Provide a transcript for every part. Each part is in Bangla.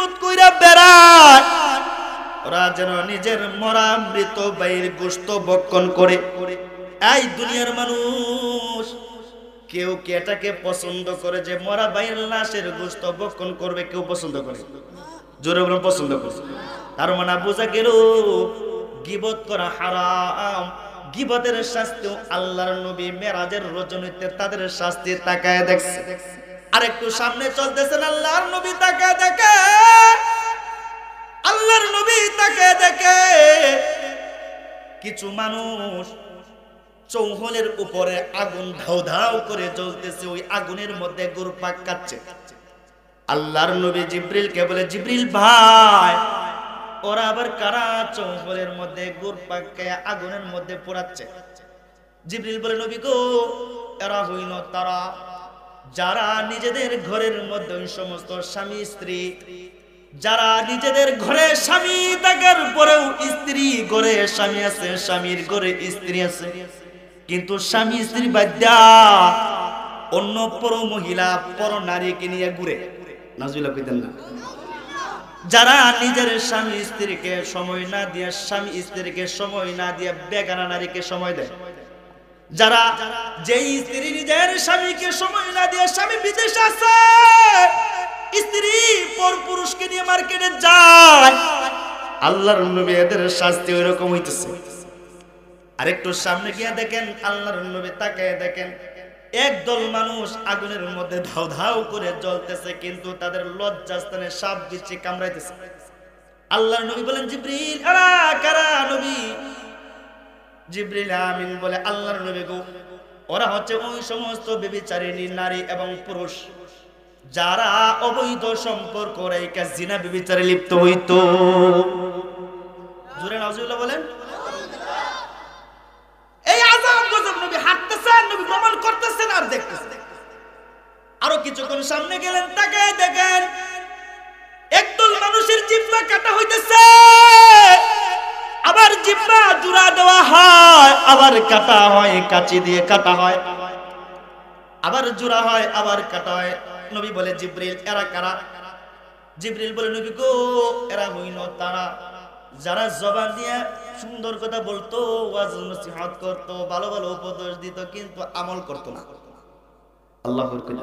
গিবত কইরা বেড়ায়, ওরা যেন নিজের মরা মৃত ভাইয়ের গোশত ভক্ষণ করে। এই দুনিয়ার মানুষ কেউ কি এটাকে পছন্দ করে যে মরা ভাইয়ের লাশের গোশত ভক্ষণ করবে? কেউ পছন্দ করে? জোরে বলুন পছন্দ করে। তার মানে বোঝা গেল গিবত করা হারাম। গিবতের শাস্তি আল্লাহর নবী মেরাজের রজনীতে তাদের শাস্তি তাকায় দেখছে। আর একটু সামনে চলতেছেন, আল্লাহর নবী তাকায় দেখে, আল্লাহর নবী তাকায় দেখে কিছু মানুষ চৌহলের উপরে আগুন ধাউ ধাউ করে জ্বলতেছে, ওই আগুনের মধ্যে ঘুরপাক খাচ্ছে। আল্লাহর নবী জিবরিলকে বলে, জিবরিল ভাই, ওরা আবার কারা চৌহলের মধ্যে ঘুরপাক খেয়ে আগুনের মধ্যে পোড়াচ্ছে? জিবরিল বলে, নবী গো, এরা হইল তারা যারা নিজেদের ঘরের মধ্যে ওই সমস্ত স্বামী স্ত্রী, যারা নিজেদের ঘরে স্বামী থাকার পরেও স্ত্রী ঘরে স্বামী আছে, স্বামীর ঘরে স্ত্রী আছে, কিন্তু স্বামী স্ত্রী বাদ্যা অন্য পর মহিলা পর নারীকে নিয়ে ঘুরে। নাজুবিল্লাহ কইতেন না? যারা নিজের স্বামী স্ত্রীকে সময় না দিয়ে, স্বামী স্ত্রীকে সময় না দিয়ে বেগানা নারীকে সময় দেয়, যারা যেই স্ত্রী নিজের স্বামীকে সময় না দিয়ে, স্বামী বিদেশ আছে, স্ত্রী পর পুরুষকে নিয়ে মার্কেটে যায়, আল্লাহর নবী এদের শাস্তি ওইরকম হইতেছে। আরেকটু সামনে গিয়ে দেখেন, আল্লাহর নবী তাকায় দেখেন একদল মানুষ আগুনের মধ্যে ধাউ ধাউ করে জ্বলতেছে, কিন্তু তাদের লজ্জাস্থানে সাপ বিচ্ছি কামড়াইতেছে। আল্লাহর নবী বলেন, জিবরিল, আরা কারা নবী? জিবরিল আমিন বলে, আল্লাহর নবী গো, ওরা হচ্ছে ওই সমস্ত ব্যভিচারিণী নারী এবং পুরুষ যারা অবৈধ সম্পর্ক রেখে জিনা ব্যভিচারে লিপ্ত হইতো। জোরে নাউজুবিল্লাহ বলেন। এই আযাব গজব নবী হাঁটতেছেন, নবী ভ্রমণ করতেছেন আর দেখতেছেন। আরো কিছুক্ষণ সামনে গেলেন, তাকায় দেখেন একদল মানুষের জিহ্বা কাটা হইতেছে, আবার জিহ্বা জুড়া দেওয়া হয়, আবার কাটা হয়, কাঁচি দিয়ে কাটা হয়, আবার জোড়া হয়, আবার কাটা হয়। নবী বলে, জিবরিল, এরা কারা? জিবরিল বলে, নবী গো, এরা হইল তারা যারা জবান দিয়ে সুন্দর কথা বলতো, ওয়াজ নসিহত করতো, ভালো ভালো উপদেশ দিত, কিন্তু আমল করতো না। আল্লাহু আকবার।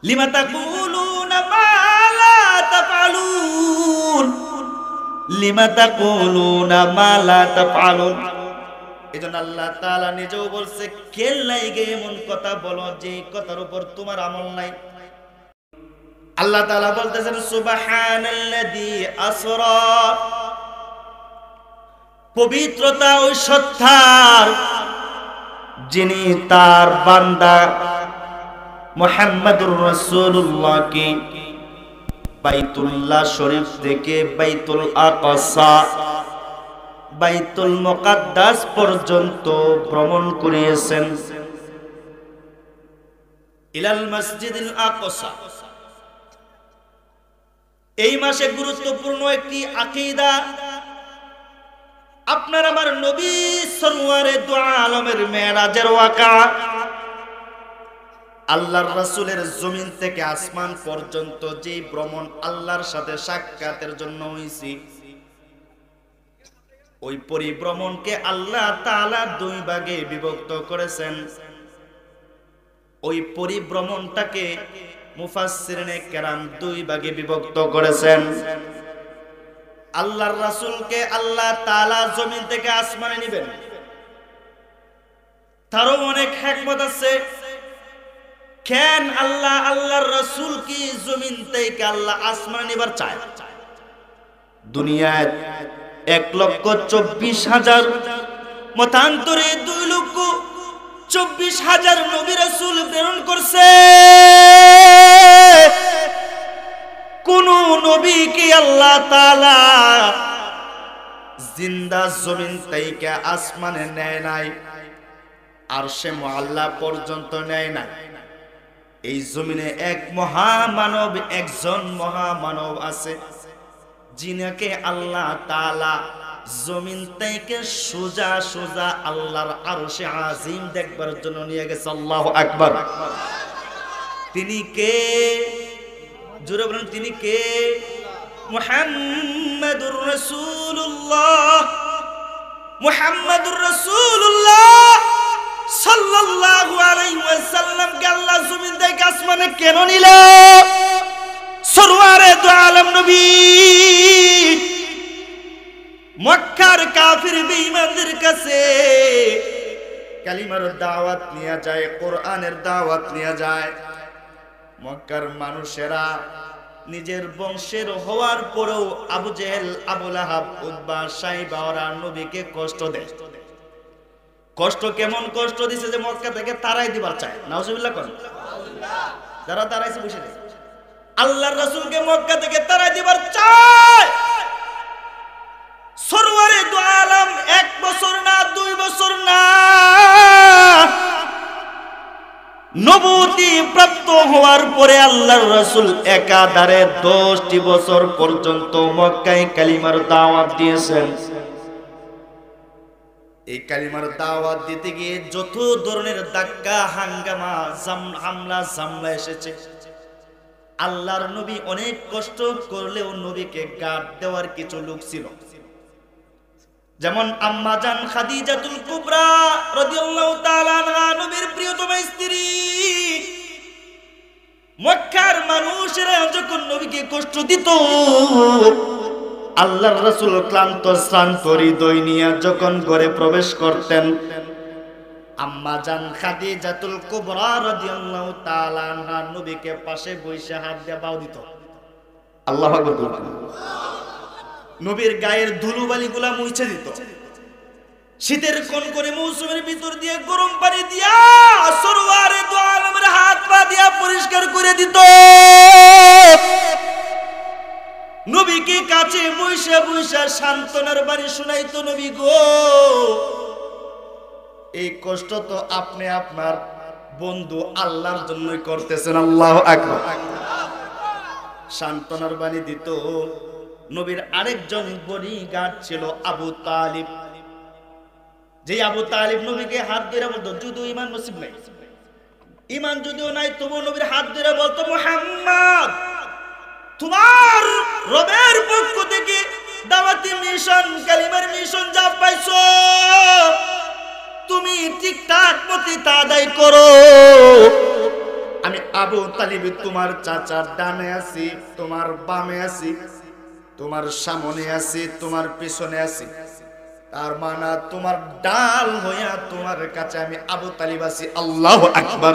লিমা তাকুলুনা মা লা তাফআলুন, লিমা তাকুলুনা মা লা তাফআলুন। এজন্য আল্লাহ তাআলা নিজেও বলছে, কেন লাইগে এমন কথা বলো যে কথার উপর তোমার আমল নাই। আল্লাহ তাআলা বলতেছেন, সুবহানাল্লাযী আসরা, পবিত্রতা ওই সত্তার যিনি তার বান্দা মুহাম্মদুর রাসূলুল্লাহকে বাইতুল্লাহ শরীফ থেকে বাইতুল আকসা, বাইতুল মুকাদ্দাস পর্যন্ত ভ্রমণ করিয়েছেন। ইলাল মসজিদুল আকসা। এই মাসে গুরুত্বপূর্ণ একটি আকীদা, আপনার আমার নবী সরওয়ারে দু আলমের মেরাজের ওয়াকা, আল্লাহর রাসূলের জমিন থেকে আসমান পর্যন্ত যে ভ্রমণ আল্লাহর সাথে সাক্ষাতের জন্য হইছে, ওই পরিভ্রমণকে আল্লাহ তাআলা দুই ভাগে বিভক্ত করেছেন। ওই পরিভ্রমণটাকে মুফাসসিরিনে কেরাম দুই ভাগে বিভক্ত করেছেন। আল্লাহর রাসূলকে আল্লাহ তাআলা জমিন থেকে আসমানে নেবেন, তারও অনেক হিকমত আছে। কেন আল্লাহ আল্লাহর রাসূল কি জমিন থেকে আল্লাহ আসমানে নেবার চায়? দুনিয়ায় 1,24,000 মতান্তরে 2,24,000 নবী রাসূল প্রেরণ করছে। কোন নবী কি আল্লাহ তাআলা জিন্দা জমিন থেকে আসমানে নেয় নাই, আরশে মুআল্লা পর্যন্ত নেয় নাই। এই জমিনে এক মহামানব, একজন মহামানব আছে, যিনাকে আল্লাহ তাআলা জমিন থেকে সোজা সোজা আল্লাহর আরশে আজিম দেখবার জন্য নিয়ে গেছে। আল্লাহু আকবার। তিনি কে? জোরে বলেন তিনি কে? মুহাম্মাদুর রাসূলুল্লাহ, মুহাম্মাদুর রাসূলুল্লাহ সাল্লাল্লাহু আলাইহি ওয়াসাল্লামকে আল্লাহ জমিন থেকে আসমানে কেন নিল? সরওয়ারে দু আলম নবী মক্কার কাফির বেঈমানদের কাছে কালিমার দাওয়াত নিয়ে যায়, কোরআনের দাওয়াত নিয়ে যায়। মক্কার মানুষেরা নিজের বংশের হওয়ার পরেও আবু জেহেল, আবু লাহাব, উতবা, সাইবা ওরা নবীকে কষ্ট দেয়। কষ্ট কেমন কষ্ট দিছে যে মক্কা থেকে তারাই দিবার চায়। নাউজুবিল্লাহ কোন যারা তারাইছে বসে নেই, আল্লাহর রাসূলকে মক্কা থেকে তারাই দিবার চায়। সরওয়ারে দু আলম 1 বছর না 2 বছর না, নবুয়তি প্রাপ্ত হওয়ার পরে আল্লাহর রাসূল একাধারে 10টি বছর পর্যন্ত মক্কায় কালিমার দাওয়াত দিয়েছেন। এই কালিমার দাওয়াত দিতে গিয়ে যত ধরনের ধাক্কা, হাঙ্গামা, হামলা জামলা এসেছে, আল্লাহর নবী অনেক কষ্ট করলেও নবীকে গার্ড দেওয়ার কিছু লোক ছিল। যেমন আম্মা জান খাদিজাতুল কুবরা রাদিয়াল্লাহু তাআলা আনহা, নবীর প্রিয়তমা স্ত্রী। মক্কার মানুষেরা যখন নবীকে কষ্ট দিত, আল্লাহর রাসূল ক্লান্ত শ্রান্ত হৃদয় নিয়ে যখন ঘরে প্রবেশ করতেন, আম্মা জান খাদিজাতুল কুবরা রাদিয়াল্লাহু তাআলা আনহা নবীকে পাশে বসে হাত দিয়ে বাউ দিত। আল্লাহু আকবার। নবীর গায়ের ধুলোবালিগুলা মুছে দিত। শীতের কনকনে মৌসুমের ভিতর দিয়ে গরম পানি দিয়া সরওয়ারে দু আলমের হাত পা দিয়া পরিষ্কার করে দিত। নবীকে কাছে বইসা বইসা সান্ত্বনার বাণী শুনাইতো, নবী গো, এই কষ্ট তো আপনি আপনার বন্ধু আল্লাহর জন্যই করতেছেন। আল্লাহু আকবার। সান্ত্বনার বাণী দিত। নবীর আরেকজন বডিগার্ড ছিল আবু তালিব। যে আবু তালিব নবীকে হাত ধরে বলতো, যদিও ঈমান নসিব নাই, ঈমান যদিও নাই, তবু নবীর হাত ধরে বলতো, মুহাম্মদ, তোমার রবের পক্ষ থেকে দাওয়াতি মিশন, কালিমার মিশন যা পাইছো, তুমি ঠিকঠাক মতো তা আদায় করো। আমি আবু তালিব তোমার চাচার ডানে আছি, তোমার বামে আছি, তোমার সামনে আছি, তোমার পিছনে আছি। তার মানে তোমার ডাল হইয়া তোমার কাছে আমি আবু তালিব আছি। আল্লাহু আকবার।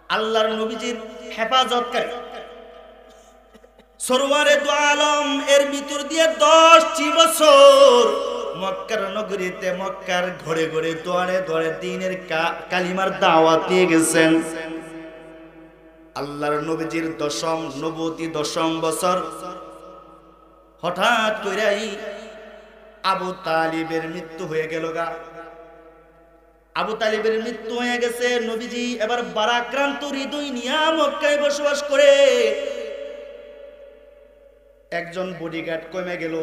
আল্লাহর নবীজির হেফাজতকারী সরওয়ারে দু আলম এর ভিতর দিয়ে 10টি বছর মক্কার নগরীতে, মক্কার ঘরে ঘরে, দোয়ারে দোয়ারে দ্বীনের কালিমার দাওয়াত দিয়ে গেছেন। আল্লাহর নবীজির 10ম নবুয়তি 10ম বছর হঠাৎ কইরাই আবু তালিবের মৃত্যু হয়ে গেল গা। আবু তালিবের মৃত্যু হয়ে গেছে। নবীজি এবার বারাক্রান্ত হৃদয় নিয়ে মক্কায় বসবাস করে। একজন বডিগার্ড কমে গেল।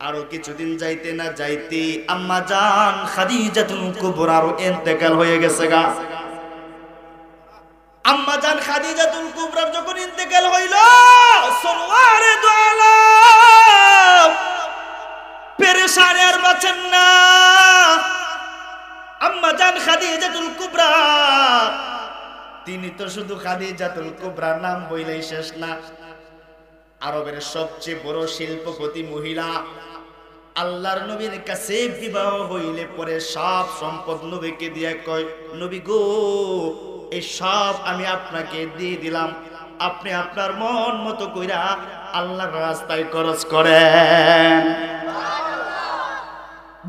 আরো কিছুদিন যাইতে না যাইতে আম্মা জান খাদিজাতুল কুবরার ইন্তেকাল হয়ে গেছে গা। আম্মা জান খাদিজাতুল কুবরার যখন ইন্তেকাল হইল, সরওয়ারে দু আলম পেরেশান আর বাঁচেন না। আম্মা জান খাদিজাতুল কুবরা, তিনি তো শুধু খাদিজাতুল কুবরা নাম বইলেই শেষ না, আরবের সবচেয়ে বড় শিল্পপতি মহিলা। আল্লাহর নবীর কাছে বিবাহ হইলে পরে সব সম্পদ নবীকে দিয়ে কয়, নবী গো, এই সব আমি আপনাকে দিয়ে দিলাম, আপনি আপনার মন মতো কইরা আল্লাহর রাস্তায় খরচ করেন।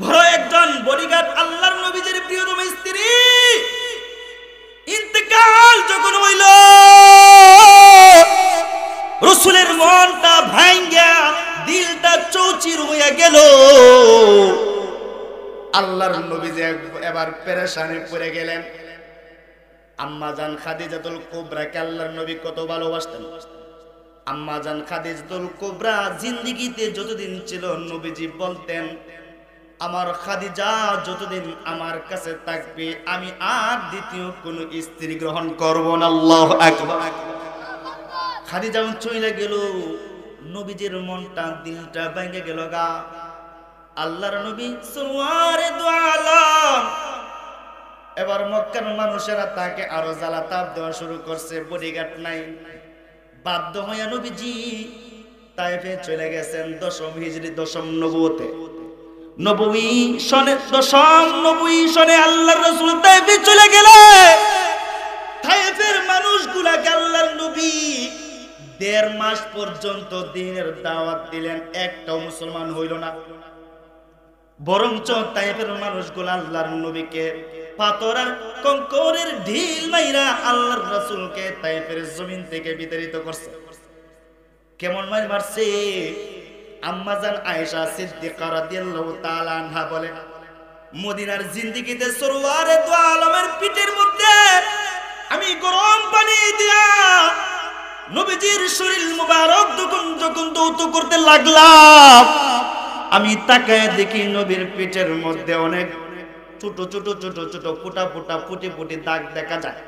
বড় একজন বডিগার্ড আল্লাহর নবীর প্রিয়তম স্ত্রী ইন্তেকাল যখন হইল, রাসূলের মনটা ভাঙ্গা, দিলটা চৌচির হইয়া গেল। আল্লাহর নবী যে এবার পেরেশানে পড়ে গেলেন। আম্মা জান খাদিজাতুল কুবরাকে আল্লাহর নবী কত ভালোবাসতেন। আম্মা জান খাদিজাতুল কুবরা জিন্দেগিতে যতদিন ছিল নবীজি বলতেন, আমার খাদিজা যতদিন আমার কাছে থাকবে আমি আর দ্বিতীয় কোনো স্ত্রী গ্রহণ করব না। আল্লাহু আকবার। খাদিজা চলে গেল, নবীজির মনটা দিলটা ভেঙে গেল গা। আল্লাহর নবী সাল্লাল্লাহু আলাইহি ওয়াসাল্লাম এবার মক্কার মানুষেরা তাকে আরো জ্বালাতাপ দেওয়া শুরু করছে, বডিগার্ড নাই। বাধ্য হয়ে নবীজি তায়েফে চলে গেছেন 10ম হিজরি 10ম নবুয়তে, নববী সনে 10ম নববী সনে আল্লাহর রাসূল তায়েফে চলে গেলে তায়েফের মানুষগুলাকে আল্লাহর নবী 1.5 মাস পর্যন্ত দ্বীনের দাওয়াত দিলেন, একটাও মুসলমান হইল না। বরঞ্চ তায়েফের মানুষগুলো আল্লাহর নবীকে পাথর আর কঙ্করের ঢিল মাইরা আল্লাহর রাসূলকে তায়েফের জমিন থেকে বিতাড়িত করছে। কেমন মার মারছে? আম্মা জান আয়েশা সিদ্দিকা রাদিয়াল্লাহু তাআলা আনহা বলে, মদিনার জিন্দেগিতে সরওয়ারে দু আলমের পিঠের মধ্যে আমি গরম পানি দিয়া নবীজির শরীর মুবারক যখন দৌত করতে লাগলাম, আমি তাকায় দেখি নবীর পিঠের মধ্যে অনেক ছোট ছোট ছোট ছোট ফোঁটা ফোঁটা ফুটি ফুটি দাগ দেখা যায়।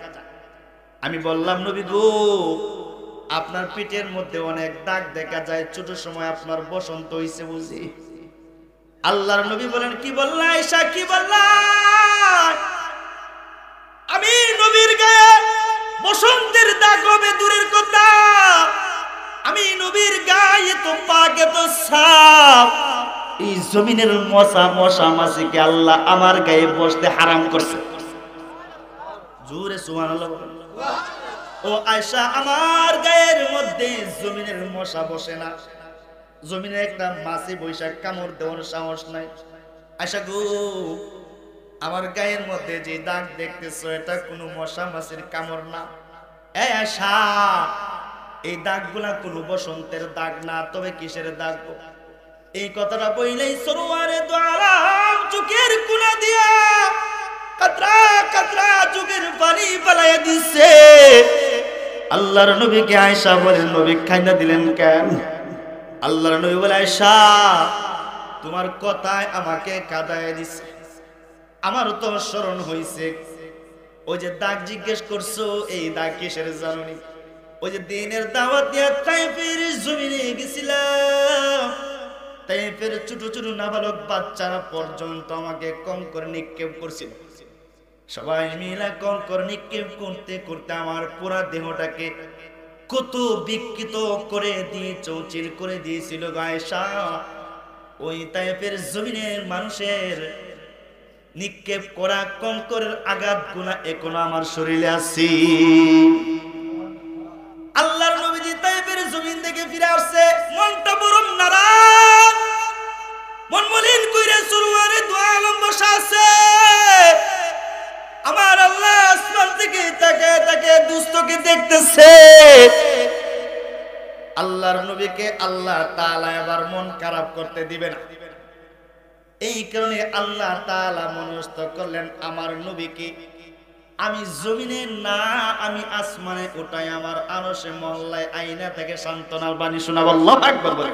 আমি বললাম, নবী গো, আপনার পিঠের মধ্যে অনেক দাগ দেখা যায়, ছোট সময় আপনার বসন্ত হইছে বুঝি? আল্লাহর নবী বলেন, কি বললা আয়েশা, কি বললা? আমি নবীর গায়ে বসন্তের দাগ হবে দূরের কথা, আমি নবীর গায়ে তো পাকে তো সাপ, এই জমিনের মশা মাছিকে আল্লাহ আমার গায়ে বসতে হারাম করছে। জোরে সুবহানাল্লাহ। ও আয়েশা, আমার গায়ের মধ্যে জমিনের মশা বসে না, জমিনে একটা মাছি বৈশা কামড় দেওয়ার সাহস নাই। আয়েশা গো, আমার গায়ের মধ্যে যে দাগ দেখতেছো এটা কোনো মশা মাছির কামড় না। এই আয়েশা, এই দাগগুলা কোনো বসন্তের দাগ না, তবে কিসের দাগ? এই কথাটা বইলেই সরওয়ারে দু আলম চোখের কোণা দিয়া কাতরা কাতরা চোখের পানি ফেলাইয়া দিছে। আল্লাহর নবীকে আয়েশা বলেন, নবী খাইনা দিলেন কেন? আল্লাহর নবী বলে, আয়েশা, তোমার কথায় আমাকে কাঁদায় দিছে, আমারও তো স্মরণ হইছে। ওই যে দাগ জিজ্ঞেস করছো, এই দাগ কিসের জানোনি? ওই যে দিনের দাওয়াত দিয়া তায়েফের জমিনে গেছিলাম, তায়েফের ছোট ছোট নাবালক বাচ্চারা পর্যন্ত আমাকে কঙ্কর নিক্ষেপ করছিল। সবাই মিলে কঙ্কর নিক্ষেপ করতে করতে আমার পুরা দেহটাকে কত বিকৃত করে দিয়ে চৌচির করে দিয়েছিল আয়েশা। ওই তায়েফের জমিনের মানুষের নিক্ষেপ করা কঙ্করের আঘাতগুলো এখনো আমার শরীরে আছে। আল্লাহর নবীজি তায়েফের জমিন থেকে ফিরে আসছে, মনটা বড় নারাজ, মন মলিন কইরা সরওয়ারে দু আলম বসা আছে। আমার আল্লাহ আসমান থেকে তাকায় তাকায় দুস্থকে দেখতেছে। আল্লাহর নবীকে আল্লাহ তাআলা এবার মন খারাপ করতে দিবে না। এই কারণে আল্লাহ তাআলা মনস্থ করলেন, আমার নবীকে আমি জমিনে না, আমি আসমানে উঠাই আমার আরশে মহল্লায় আইনা থেকে সান্ত্বনার বাণী শোনাবো। আল্লাহু আকবার বলে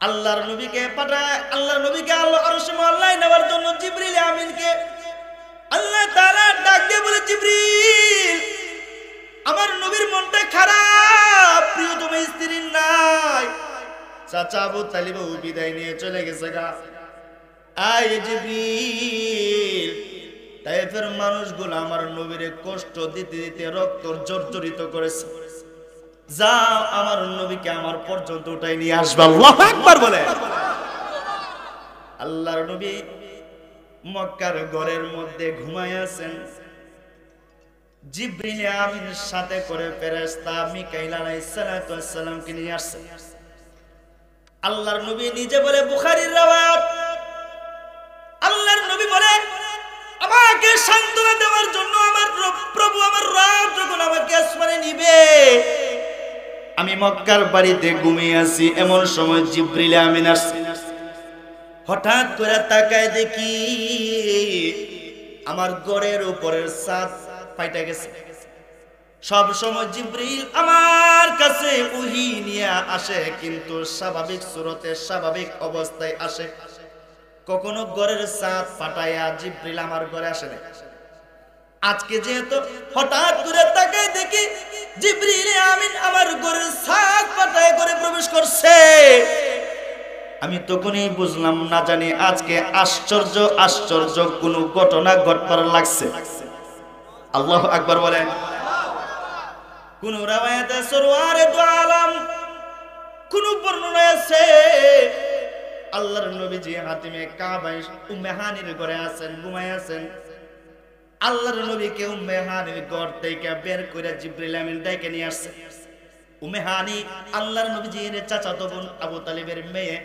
আল্লাহর নবীকে পাঠায়। আল্লাহর নবীকে আল্লাহ আরশে মহল্লায় নেওয়ার জন্য জিবরিল আমিনকে আল্লাহ তাআলা ডাক দিয়ে বলে, জিবরিল, আমার নবীর মনটা খারাপ, প্রিয়তম স্ত্রী নাই, চাচা আবু তালিব বিদায় নিয়ে চলে গেছে গা। আয় জিবরিল, তায়েফের মানুষগুলো আমার নবীরে কষ্ট দিতে দিতে রক্ত জর্জরিত করেছে, যাও আমার নবীকে আমার পর্যন্ত উঠাই নিয়ে আসবে। আল্লাহু আকবার বলে আল্লাহর নবী মক্কার ঘরের মধ্যে ঘুমায় আছেন। জিবরিল আমিন সাথে করে ফেরেশতা মিকাইল আলাইহিস সালাতু ওয়াস সালামকে নিয়ে আসছে। আল্লাহর নবী নিজে বলে, বুখারীর রওয়ায়াত, আল্লাহর নবী বলে, আমাকে সান্ত্বনা দেওয়ার জন্য আমার প্রভু আমার রব যখন আমাকে আসমানে নিবে, আমি মক্কার বাড়িতে ঘুমিয়ে আছি, এমন সময় জিবরিল আমিন আসছে। হঠাৎ করে তাকায় দেখি আমার ঘরের উপরের ছাদ ফাইটা গেছে, সব সময় জিবরিল আমার কাছে ওহী নিয়ে আসে, কিন্তু স্বাভাবিক সুরতে স্বাভাবিক অবস্থায় আসে। কখনো ঘরের ছাদ ফাটাইয়া জিবরিল আমার ঘরে আসে না। আজকে যেহেতু হঠাৎ করে তাকাই দেখি জিবরিল আমিন আমার ঘরের ছাদ ফাটায় করে প্রবেশ করছে, আমি তখনই বুঝলাম না জানি আজকে আশ্চর্য আশ্চর্য কোন ঘটনা ঘটবার লাগছে। আল্লাহু আকবার বলেন। কোন রাওয়ায়াতে সরওয়ারে দু আলম, কোন বর্ণনায় আছে আল্লাহর নবীজি হাতিমে কাবায় উম্মে হানির ঘরে আছেন, ঘুমায় আছেন। আল্লাহর নবীকে উম্মে হানির ঘর থেকে বের করে জিবরিল আমিন ডেকে নিয়ে আসছে। উম্মে হানি আল্লাহর নবীজির চাচাতো বোন আবু তালিবের মেয়ে।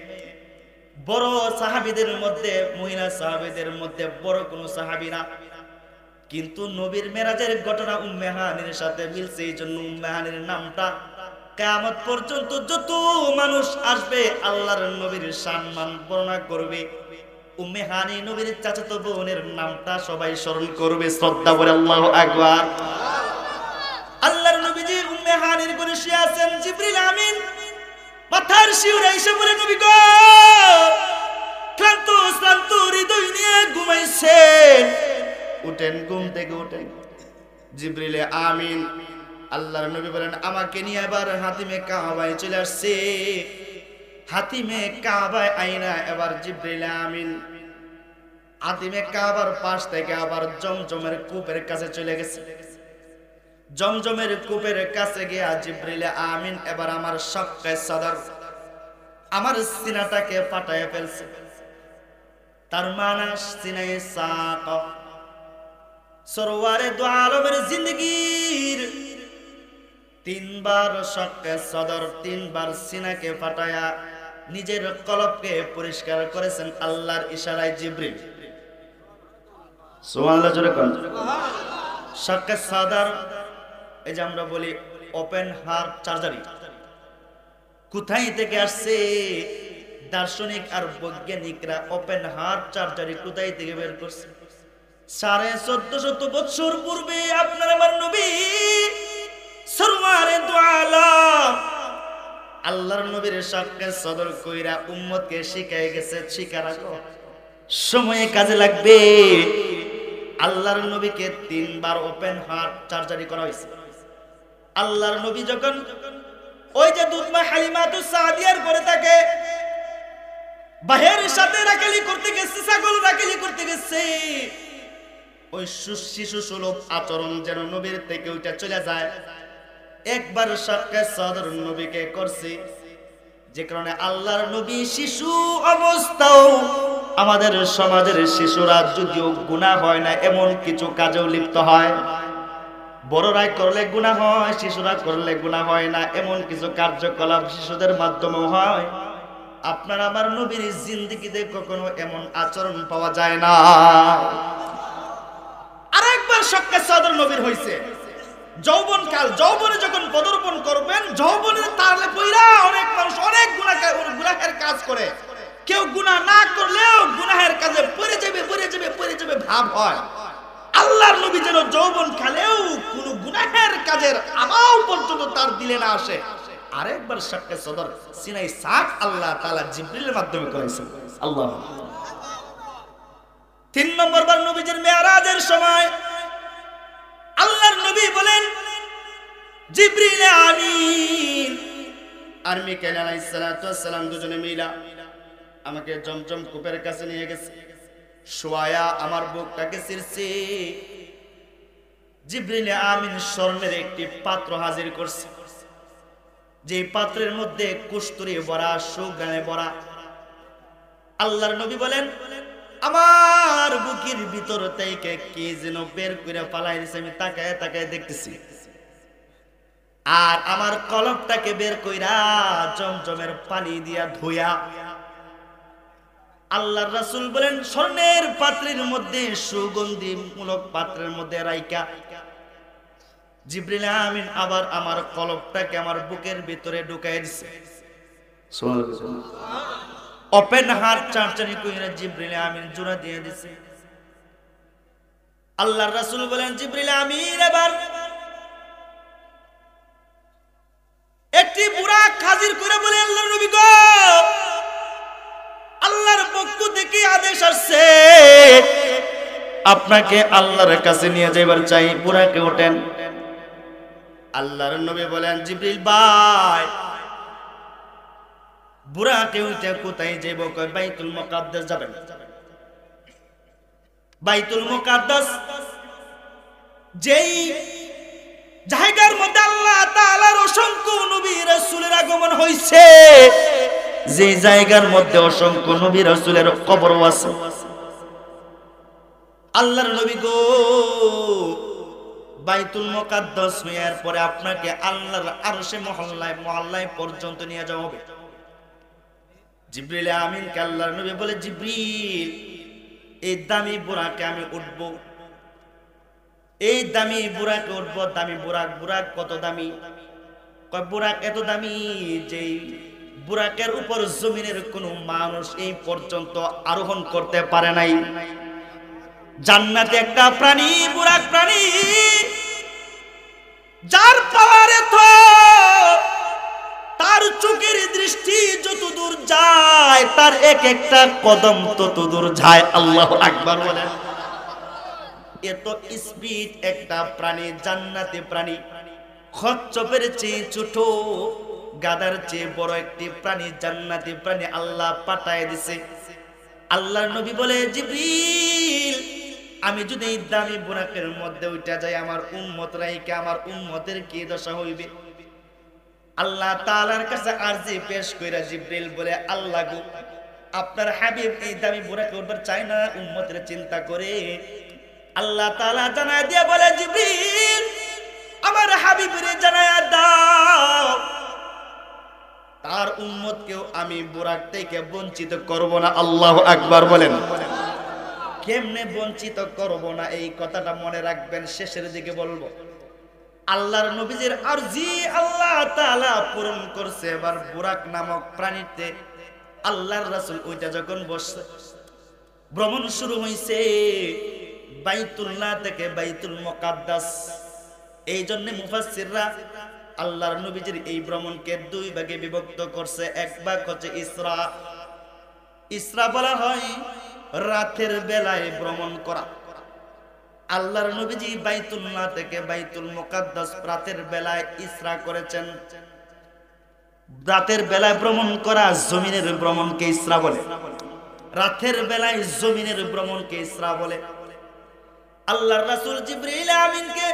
বড় সাহাবীদের মধ্যে, মহিলা সাহাবীদের মধ্যে বড় কোন সাহাবী না, কিন্তু নবীর মেরাজের ঘটনা উম্মে হানির সাথে মিলছে, এই জন্য উম্মে হানির নামটা কিয়ামত পর্যন্ত যত মানুষ আসবে আল্লাহর নবীর সম্মান বর্ণনা করবে, উম্মে হানি নবীর চাচাতো বোনের নামটা সবাই স্মরণ করবে, শ্রদ্ধা করে আল্লাহু আকবার। আল্লাহর নবীজি উম্মে হানির ঘরে শুয়ে আছেন। জিবরিল আমিন মাথার শিউরে এসে বলে, নবী গো, ক্লান্ত শ্রান্ত হৃদয় নিয়ে ঘুমাইছেন, উঠেন, ঘুম থেকে উঠেন। জিবরিল আমিন আল্লাহর নবী বলেন, আমাকে নিয়ে এবার হাতিমে কাবায় চলে আসছে। হাতিমে কাবায় আইনা এবার জিবরিল আমিন হাতিমে কাবার পাশ থেকে আবার জমজমের কূপের কাছে চলে গেছে। জমজমের কূপের কাছে গিয়া জিবরিল আমিন এবার আমার শাক্কে সদর, আমার সিনাটাকে ফাটায় ফেলছে। তার মানে সিনায়ে সাক, সরওয়ারে দু আলমের জিন্দগির তিনবার শাক্কে সদর, তিনবার সিনাকে ফাটায়া নিজের কলবকে পরিষ্কার করেছেন আল্লাহর ইশারায় জিবরিল। সুবহানাল্লাহ জোরে কোন। শাক্কে সদর, এই যে আমরা বলি ওপেন হার্ট সার্জারি, কোথায় থেকে আসছে? দার্শনিক আর বৈজ্ঞানিকরা ওপেন হার্ট সার্জারি কোথায় থেকে বের করছে? 1450 বছর পূর্বে আপনার আমার নবী সরওয়ারে দু আলম আল্লাহর নবীর শাক্কে সদর কইরা উম্মতকে শিখায় গেছে, শিখা রাখো, সময়ে কাজে লাগবে। আল্লাহর নবীকে 3 বার ওপেন হার্ট সার্জারি করা হয়েছে। আল্লাহর নবী যখন ওই যে দুধমা হালিমাতুস সাদিয়ার ঘরে থাকে, বাহের সাথে রাখালি করতে গেছে, ছাগল রাখালি করতে গেছে, ওই শিশু সুলভ আচরণ যেন নবীর থেকে ওইটা চলে যায়। একবার শাক্কে সদর নবীকে করছে, যে কারণে আল্লাহর নবী শিশু অবস্থাও, আমাদের সমাজের শিশুরা যদিও গুনাহ হয় না এমন কিছু কাজেও লিপ্ত হয়, বড়রাই করলে গুনাহ হয়, শিশুরা করলে গুনাহ হয় না এমন কিছু কার্যকলাপ শিশুদের মাধ্যমেও হয়। আপনার আমার নবীর জিন্দেগিতে কখনো এমন আচরণ পাওয়া যায় না। আরেকবার শাক্কে সদর নবীর হইছে যৌবন কাল, যৌবনে যখন পদার্পণ করবেন, যৌবনের তালে পইরা অনেক মানুষ অনেক গুনাহের কাজ করে, কেউ গুনাহ না করলেও গুনাহের কাজে পড়ে যাবে ভাব হয়। আল্লাহর নবী যেন যৌবন কালেও কোন গুনাহের কাজের আমাও পর্যন্ত তার দিলে না আসে। আরেকবার শাক্কে সদর সিনাই সাক আল্লাহ তাআলা জিবরিলের মাধ্যমে করেছেন। আল্লাহ। 3 নম্বর বার নবীজির মেরাজের সময় আল্লাহর নবী বলেন, জিবরিল আমিন আর মিকাইল আলাইহিস সালাতু ওয়াস সালাম দুজনে মিলা আমাকে জমজম কূপের কাছে নিয়ে গেছে। শোয়া আমার বুকটাকে ছিঁড়ছে। জিবরিল আমিন স্বর্ণের একটি পাত্র হাজির করছে, যে পাত্রের মধ্যে কস্তুরী ভরা, সুগন্ধে ভরা। আল্লাহর নবী বলেন, আমার বুকের ভিতর থেকে কে যেন বের করে পালাই দিয়েছে, আমি তাকায় তাকায় দেখতেছি। আর আমার কলবটাকে বের কইরা জমজমের পানি দিয়া ধুইয়া আল্লাহর রাসূল বলেন, স্বর্ণের পাত্রের মধ্যে, সুগন্ধি মূলক পাত্রের মধ্যে রাইকা জিবরিল আমিন আবার আমার কলবটাকে আমার বুকের ভিতরে ঢুকাই দিছে। ওপেন হার্ট সার্জারি কইরা জিবরিল আমিন জোড়া দিয়ে দিছে। আল্লাহর রাসূল বলেন, জিবরিল আমিন এবার হাজির করে বলে আল্লাহর নবী গো, আল্লাহর পক্ষ থেকে আদেশ আসছে, আপনাকে আল্লাহর কাছে নিয়ে যাইবার চাই, বুরাকে ওঠেন। আল্লাহর নবী বলেন জিবরিল ভাই, বুরাকে উঠে কোথায় যাইব? কয় বাইতুল মুকাদ্দাস যাবেন। বাইতুল মুকাদ্দাস যেই জায়গার মধ্যে আল্লাহ তাআলার অসংখ্য নবী রাসূলের আগমন হইছে, যে জায়গার মধ্যে অসংখ্য নবী রাসূলের কবর আছে, আল্লাহর নবী গো, বাইতুল মুকাদ্দাস হওয়ার পরে আপনাকে আল্লাহর আরশে মহল্লায় পর্যন্ত নিয়ে যাওয়া হবে। জিবরিল আমিনকে আল্লাহর নবী বলে, জিবরিল এই দামি বুরাকে আমি উঠবো, এই দামি বুরাকে উঠবো। দামি বুরাক কত দামি? কয় বুরাক এত দামি যে বুরাকের উপর জমিনের কোন মানুষ এই পর্যন্ত আরোহণ করতে পারে নাই। জান্নাতে একটা প্রাণী, বুরাক প্রাণী, যার পাওয়ারে তো তার চোখের দৃষ্টি যত দূর যায়, তার এক একটা কদম তত দূর যায়। আল্লাহু আকবার বলেন। এত স্পিড একটা প্রাণী, জান্নাতি প্রাণী, কচ্ছপের চেয়ে ছোট, গাধার চেয়ে বড় একটি প্রাণী, জান্নাতি প্রাণী আল্লাহ পাঠায় দিছে। আল্লাহর নবী বলে, জিবরিল আমি যদি এই দামি বুরাকের মধ্যে উঠা যাই, আমার উম্মতরাইকে, আমার উম্মতের কি দশা হইবে? আল্লাহ তাআলার কাছে আরজি পেশ কইরা জিবরিল বলে, আল্লাহ গো, আপনার হাবিব এই দামি বুরাকে উঠবার চায় না, উম্মতের চিন্তা করে। আল্লাহ তাআলা জানায় দিয়ে বলে, জিবরিল আমার হাবিবরে জানায়া দাও, তার উম্মতকেও আমি বুরাক থেকে বঞ্চিত করব না। আল্লাহু আকবার বলেন। কেমনে বঞ্চিত করব না, এই কথাটা মনে রাখবেন, শেষের দিকে বলবো। আল্লাহর নবীজির আরজি আল্লাহ তাআলা পূরণ করছে। এবার বুরাক নামক প্রাণীতে আল্লাহর রাসূল ওইটা যখন বসছে, ভ্রমণ শুরু হইছে বাইতুল্লাহ থেকে বাইতুল মুকাদ্দাস। এই জন্য মুফাসসিররা আল্লাহর নবীজির এই ভ্রমণকে দুই ভাগে বিভক্ত করছে। এক ভাগ হচ্ছে ইসরা। ইসরা বলা হয় রাতের বেলায় ভ্রমণ করা। আল্লাহর নবীজি বাইতুল্লাহ থেকে বাইতুল মুকাদ্দাস রাতের বেলায় ইসরা করেছেন। রাতের বেলায় ভ্রমণ করা, জমিনের ভ্রমণকে ইসরা বলে। রাতের বেলায় জমিনের ভ্রমণকে ইসরা বলে। আল্লাহর রাসূল জিবরিল আমিনকে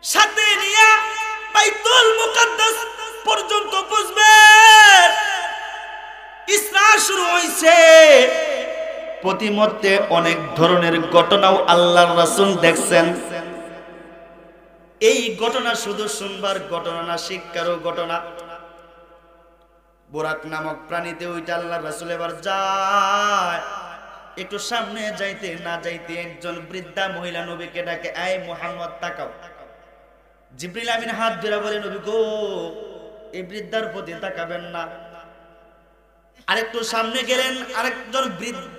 সাথে নিয়ে বাইতুল মুকাদ্দাস পর্যন্ত পৌঁছবেন। ইসরা শুরু হইছে। প্রতিমধ্যে অনেক ধরনের ঘটনাও আল্লাহর রাসূল দেখছেন। এই ঘটনা শুধু শুনবার ঘটনা না, শিক্ষারও ঘটনা। বুরাক নামক প্রাণীতে ওইটা আল্লাহর রাসূল এবার যায়। একটু সামনে যাইতে না যাইতে একজন বৃদ্ধা মহিলা নবীকে ডাকে, আয় মুহাম্মদ তাকাও। জিবরিল আমিন হাত ধরে বলে, নবী গো, এই বৃদ্ধার প্রতি তাকাবেন না। আরেকটু সামনে গেলেন, আরেকজন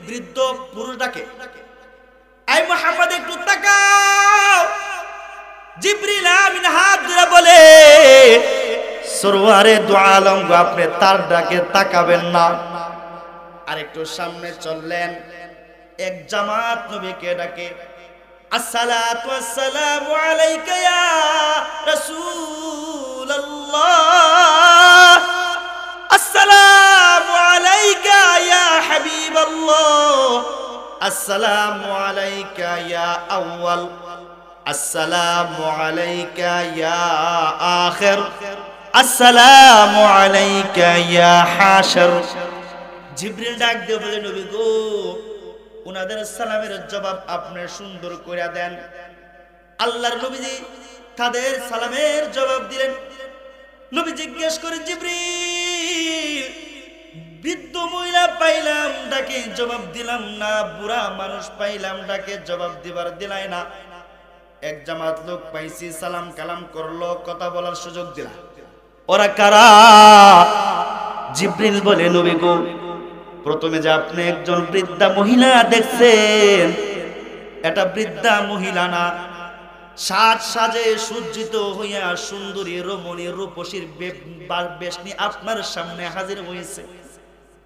বৃদ্ধ পুরুষ ডাকে, আয় মুহাম্মদ একটু তাকাও। জিবরিল আমিন হাত ধরে বলে, সরওয়ারে দু আলম গো, আপনি তার ডাকে তাকাবেন না। আরেকটু সামনে চললেন, এক জামাত নবীকে ডাকে, আসসালাতু ওয়াসসালামু আলাইকা ইয়া রাসূলুল্লাহ, আসসালামু আলাইকা ইয়া হাবিবাল্লাহ, আসসালামু আলাইকা ইয়া আউয়াল, আসসালামু আলাইকা ইয়া আখির, আসসালামু আলাইকা ইয়া হাশর। জিবরিল ডাক দিয়ে বলে, নবী গো, উনাদের সালামের জবাব আপনি সুন্দর করে দেন। আল্লাহর নবীজি তাদের সালামের জবাব দিলেন। নবী জিজ্ঞেস করে, জিবরিল বৃদ্ধ মহিলা পাইলাম ডাকে জবাব দিলাম না, বুড়া মানুষ পাইলাম ডাকে জবাব দিবার দিলাই না, এক জামাত লোক পাইছি সালাম কালাম করলো, কথা বলার সুযোগ দিলা, ওরা কারা? জিবরিল বলে, নবী গো, প্রথমে যে আপনি একজন বৃদ্ধা মহিলা দেখছেন, এটা বৃদ্ধা মহিলা না, সাজ সাজে সজ্জিত হইয়া সুন্দরী রমণী রূপসীর বেশনি আপনার সামনে হাজির হয়েছে।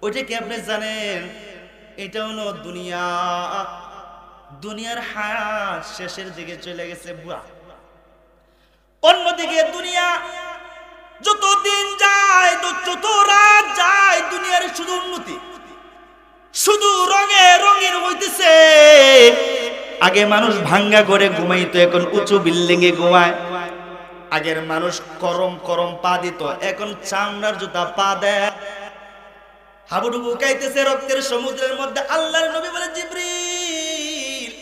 ওইটা কি আপনি জানেন? এটা হলো দুনিয়া। দুনিয়ার হায়াত শেষের দিকে চলে গেছে বুয়া। অন্যদিকে দুনিয়া যত দিন যায়, যত রাত যায়, দুনিয়ার শুধু উন্নতি, শুধু রঙে রঙিন হইতেছে। আগে মানুষ ভাঙ্গা করে ঘুমাইতো, এখন উঁচু বিল্ডিং এ ঘুমায়। আগের মানুষ করম করম পা দিত, এখন চামড়ার জুতা পা দেয়। হাবুডুবু খাইতেছে রক্তের সমুদ্রের মধ্যে। আল্লাহর নবী বলে, জিবরিল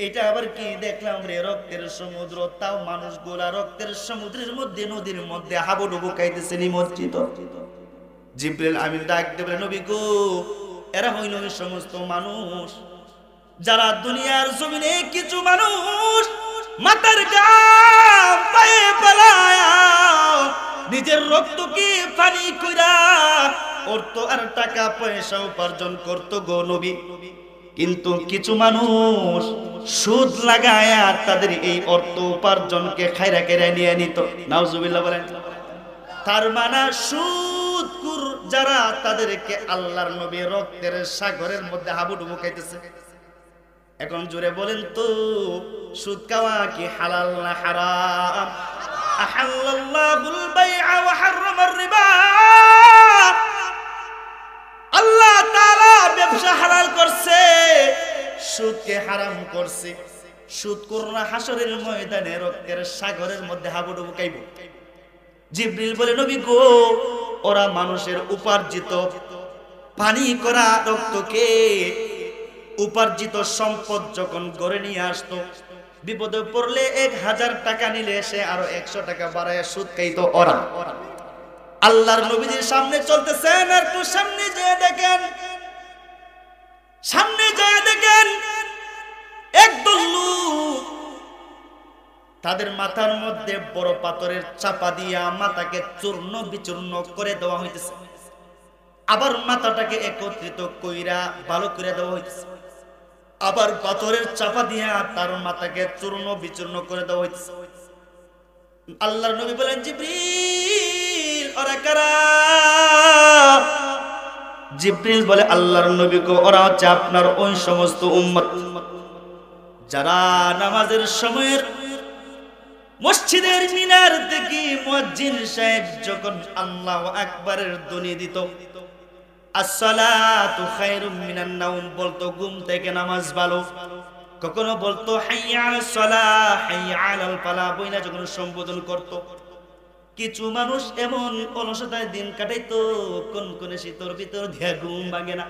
এটা আবার কি দেখলাম রে? রক্তের সমুদ্র, তাও মানুষগুলা রক্তের সমুদ্রের মধ্যে, নদীর মধ্যে হাবুডুবু খাইতেছে নিমজ্জিত। জিবরিল আমিন ডাক দিয়ে বলে, নবী গো, এরা হইল ওই সমস্ত মানুষ যারা দুনিয়ার জমিনে কিছু মানুষ মাথার ঘাম পায়ে ফেলায়া নিজের রক্তকে পানি কইরা অর্থ আর টাকা পয়সা উপার্জন করতো গো নবী। কিন্তু কিছু মানুষ সুদ লাগায়া তাদের এই অর্থ উপার্জনকে খাইরা কেড়ে নিয়ে নিত। নাউজুবিল্লাহ বলেন। তার মানে সুদখোর যারা, তাদেরকে আল্লাহর নবী রক্তের সাগরের মধ্যে হাবুডুবু খাইতেছে। এখন জোরে বলেন তো, সুদ খাওয়া কি হালাল না হারাম? আহাল্লাল্লাহুল বাইআ ওয়া হাররামার রিবা। আল্লাহ তাআলা ব্যবসা হালাল করছে, সুদকে হারাম করছে। সুদখোররা হাসরের ময়দানে রক্তের সাগরের মধ্যে হাবুডুবু খাইব। জিবরিল বলে, নবী গো, ওরা মানুষের উপার্জিত পানি করা রক্তকে, উপার্জিত সম্পদ যখন গড়ে নিয়ে আসতো, বিপদে পড়লে 1000 টাকা নিলে সে আরো 100 টাকা বাড়ায় সুদ খাইতো ওরা। আল্লাহর নবীর সামনে চলতেছেন, আর একটু সামনে যেয়ে দেখেন, সামনে যেয়ে দেখেন একদল লোক, তাদের মাথার মধ্যে বড় পাথরের চাপা দিয়া মাথাকে চূর্ণ বিচূর্ণ করে দেওয়া হইতেছে। আবার মাথাটাকে একত্রিত কইরা ভালো করে দেওয়া হইতেছে। আবার পাথরের চাপা দিয়া তার মাথাকে চূর্ণ বিচূর্ণ করে দেওয়া হইতেছে। আল্লাহর নবী বলেন, জিবরিল ওরা কারা? জিবরিল বলে, আল্লাহর নবী গো, ওরা হচ্ছে আপনার ওই সমস্ত উম্মত যারা নামাজের সময়ের মসজিদের মিনার থেকে মুয়াজ্জিন সাহেব যখন আল্লাহু আকবারের ধ্বনি দিত, আসসালাতু খায়রুম মিনান নাওম বলতো, ঘুম থেকে নামাজ ভালো। কখনো বলতো হাইয়া আলাস সালাহ, হাইয়া আলাল ফালাহ বইলা যখন সম্বোধন করত। কিছু মানুষ এমন অলসতায় দিন কাটাইতো, কোন কোন শীতর ভিতর দিয়া ঘুম ভাঙে না।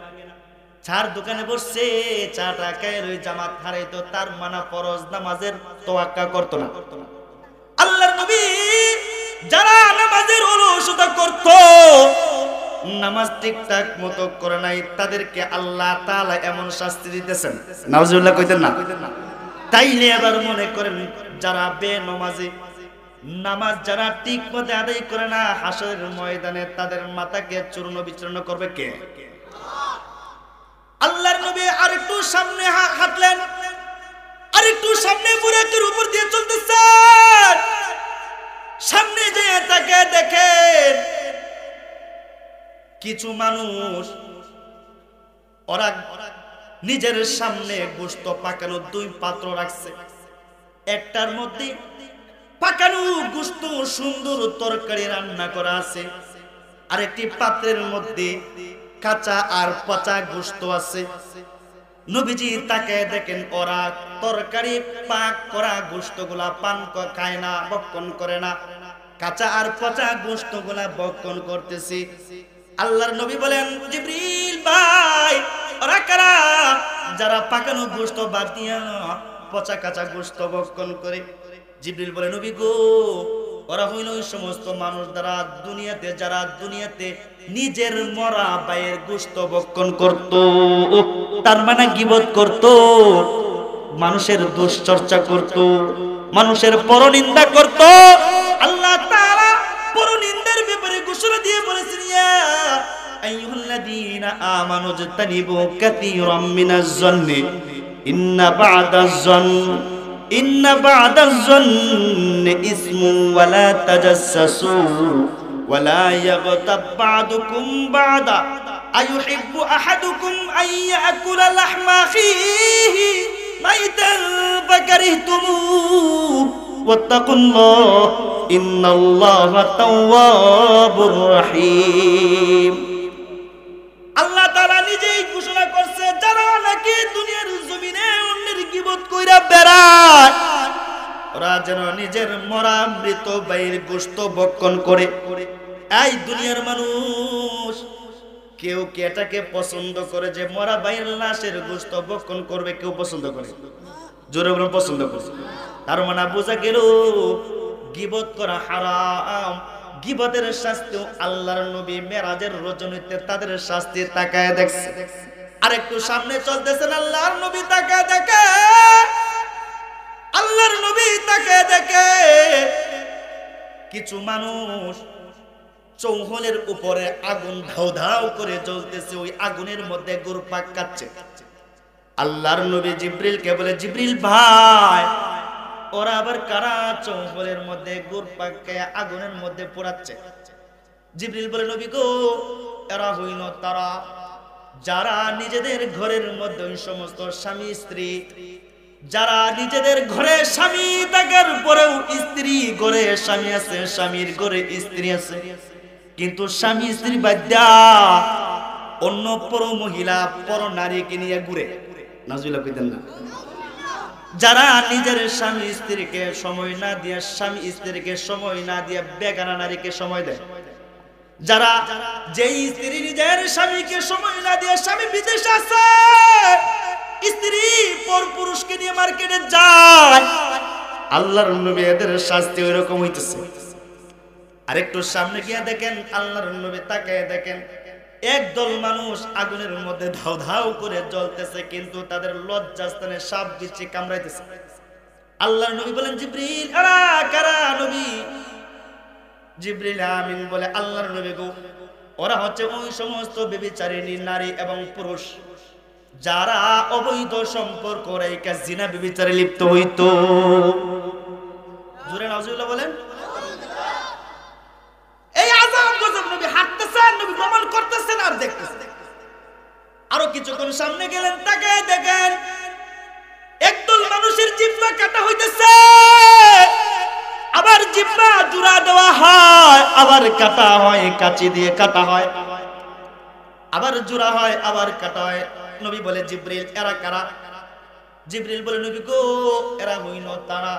চার দোকানে বসছে, চাটা খায় ওই জামাত হারাইতো, তার মানা ফরজ নামাজের তোয়াক্কা করতো না। আল্লাহর নবী যারা নামাজের অলসতা করত, নামাজ ঠিকঠাক মতো করে নাই, তাদেরকে আল্লাহ তাআলা এমন শাস্তি দিতেছেন। নাউজুবিল্লাহ কইতেন না? তাইলে আবার মনে করেন যারা বেনমাজি, নামাজ যারা ঠিক মতো আদায় করে না, হাসরের ময়দানে তাদের মাথাকে চূর্ণ বিচূর্ণ করবে কে? আল্লাহর নবী আরেকটু সামনে হাঁটলেন, আরেকটু সামনে বুরাকের উপর দিয়ে চলতেছেন। সামনে যে তাকে দেখেন কিছু মানুষ, ওরা নিজের সামনে গোশত পাকানো 2 পাত্র রাখছে। একটার মধ্যে পাকানো গোশত সুন্দর তরকারি রান্না করা আছে, আরেকটি পাত্রের মধ্যে কাঁচা আর পচা গোশত আছে। নবীজি তাকে দেখেন, ওরা তরকারি পাক করা গোশতগুলা পান খায় না, ভক্ষণ করে না, কাঁচা আর পচা গোশতগুলা ভক্ষণ করতেছে। আল্লাহর নবী বলেন, জিবরিল ভাই, ওরা কারা যারা পাকানো গোশত বাদ দিয়া পচা কাঁচা গোশত ভক্ষণ করে? জিবরিল বলে, নবী গো, ওরা হইল ওই সমস্ত মানুষ যারা দুনিয়াতে নিজের মরা ভাইয়ের গোশত ভক্ষণ করত, তার মানে গীবত করত, মানুষের দুশ্চর্চা করত, মানুষের পরনিন্দা করত। আল্লাহ তাআলা পরনিন্দার ব্যাপারে ঘোষণা দিয়ে বলেছেন, ইয়া আইয়ুহাল্লাযীনা আমানু ইজতানিবু কাসীরাম মিনাজ-যন্নি ইন্না বা'দাজ-যন্নি ইন্না বা'দাজ জন্নি ইসমু ওয়া লা তাজাসসু ওয়া লা ইয়াগতাব বা'দুকুম বা'দা আইয়ুহিব্বু আহাদুকুম আন ইয়াকুলা লাহমা আখিহি মাইতান ফাকারিহতুমুহু ওয়াত্তাকুল্লাহ ইন্নাল্লাহা তাওয়াবুর রহিম। আল্লাহ তাআলা নিজেই ঘোষণা করছে, যারা নাকি দুনিয়ার জমিনে অন্যের গীবত কইরা বেড়ায়, ওরা যেন নিজের মরা মৃত ভাইয়ের গোশত ভক্ষণ করে। এই দুনিয়ার মানুষ কেউ কি এটাকে পছন্দ করে যে মরা ভাইয়ের লাশের গোশত ভক্ষণ করবে? কেউ পছন্দ করে? জোরে বলুন পছন্দ করে। তার মানে বোঝা গেল গীবত করা হারাম। গীবতের শাস্তি আল্লাহর নবী মেরাজের রজনীতে তাদের শাস্তি তাকায় দেখছে। আর একটু সামনে চলতেছেন, আল্লাহর নবী তাকায় দেখে, আল্লাহর নবী তাকায় দেখে কিছু মানুষ চৌহলের উপরে আগুন ধাউ ধাউ করে জ্বলতেছে, ওই আগুনের মধ্যে ঘুরপাক খাচ্ছে। আল্লাহর নবী জিবরিলকে বলে, জিবরিল ভাই, ওরা আবার কারা চৌহলের মধ্যে ঘুরপাক খেয়ে আগুনের মধ্যে পোড়াচ্ছে? জিবরিল বলে, নবী গো, এরা হইল তারা যারা নিজেদের ঘরের মধ্যে ওই সমস্ত স্বামী স্ত্রী, যারা নিজেদের ঘরে স্বামী থাকার পরেও স্ত্রী ঘরে স্বামী আছে, স্বামীর ঘরে স্ত্রী আছে, কিন্তু স্বামী স্ত্রী বাদ্যা অন্য পর মহিলা পর নারীকে নিয়ে ঘুরে। নাজুবিল্লাহ কইতেন না? যারা নিজের স্বামী স্ত্রীকে সময় না দিয়ে, স্বামী স্ত্রীকে সময় না দিয়ে বেগানা নারীকে সময় দেয়, যারা যেই স্ত্রী নিজের স্বামীকে সময় না দিয়ে, স্বামী বিদেশে আছে, স্ত্রী পর পুরুষকে নিয়ে মার্কেটে যায়, আল্লাহর নবী এদের শাস্তি ওইরকম হইতেছে। আরেকটু সামনে গিয়ে দেখেন, আল্লাহর নবী তাকায় দেখেন একদল মানুষ আগুনের মধ্যে ধাউ ধাউ করে জ্বলতেছে, কিন্তু তাদের লজ্জাস্থানে সাপ বিচ্ছি কামড়াইতেছে। আল্লাহর নবী বলেন, জিবরিল, আরা কারা নবী? জিবরিল আমিন বলে, আল্লাহর নবী গো, ওরা হচ্ছে ওই সমস্ত ব্যভিচারিণী নারী এবং পুরুষ যারা অবৈধ সম্পর্ক রেখে জিনা ব্যভিচারে লিপ্ত হইতো। জোরে নাউজুবিল্লাহ বলেন। এই আযাব গজব নবী হাঁটতেছেন, নবী ভ্রমণ করতেছেন আর দেখতেছেন। আরো কিছুক্ষণ সামনে গেলেন, তাকায় দেখেন একদল মানুষের জিহ্বা কাটা হইতেছে, আবার জিহ্বা জুড়া দেওয়া হয়, আবার কাটা হয়, কাঁচি দিয়ে কাটা হয়, আবার জুড়া হয়, আবার কাটা হয়। নবী বলে, জিবরিল, এরা কারা? জিবরিল বলে, নবী গো, এরা হইল তারা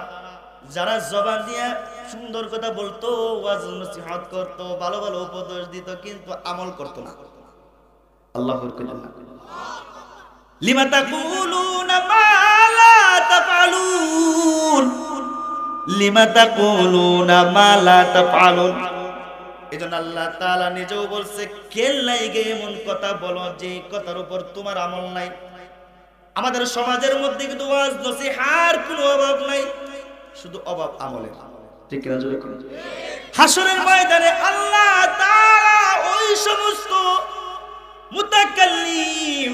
যারা জবান দিয়ে সুন্দর কথা বলতো, ওয়াজ নসিহত করতো, ভালো ভালো উপদেশ দিত, কিন্তু আমল করতো না। আল্লাহু আকবার। লিমা তাকুলুনা মা লা তাফআলুন, লিমা তাকুলুনা মা লা তাফআলুন। এজন্য আল্লাহ তাআলা নিজেও বলছে, কেন লাইগে এমন কথা বলো যে কথার উপর তোমার আমল নাই। আমাদের সমাজের মধ্যে কিন্তু ওয়াজ নসিহার কোনো অভাব নাই, শুধু অভাব আমলের। ঠিক কিনা জোরে কোন? হাসরের ময়দানে আল্লাহ তাআলা ওই সমস্ত মুতাকাল্লিম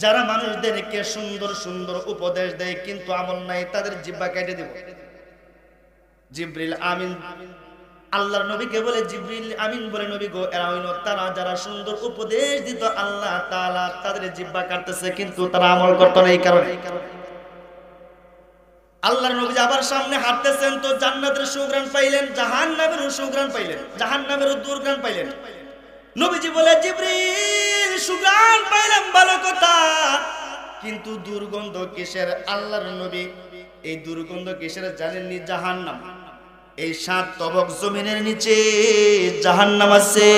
যারা মানুষদেরকে সুন্দর সুন্দর উপদেশ দেয় কিন্তু আমল নাই, তাদের জিহ্বা কেটে দেব। জিবরিল আমিন আল্লাহর নবীকে বলে, জিবরিল আমিন বলে, নবী গো, এরা হইল তারা যারা সুন্দর উপদেশ দিত, আল্লাহ তাআলা তাদের জিহ্বা কাটতেছে, কিন্তু তারা আমল করতো না। এই কারণে আল্লাহর নবী আবার সামনে হাঁটতেছেন, তো জান্নাতের সুঘ্রাণ পাইলেন, জাহান্নামের সুঘ্রাণ পাইলেন, জাহান্নামের দুর্ঘ্রাণ পাইলেন। নবীজি বলে, জিবরিল, সুঘ্রাণ পাইলাম ভালো কথা, কিন্তু দুর্গন্ধ কিসের? আল্লাহর নবী, এই দুর্গন্ধ কিসের জানেননি? জাহান্নাম। এই 7 তবক জমিনের নিচে জাহান্নাম আছে।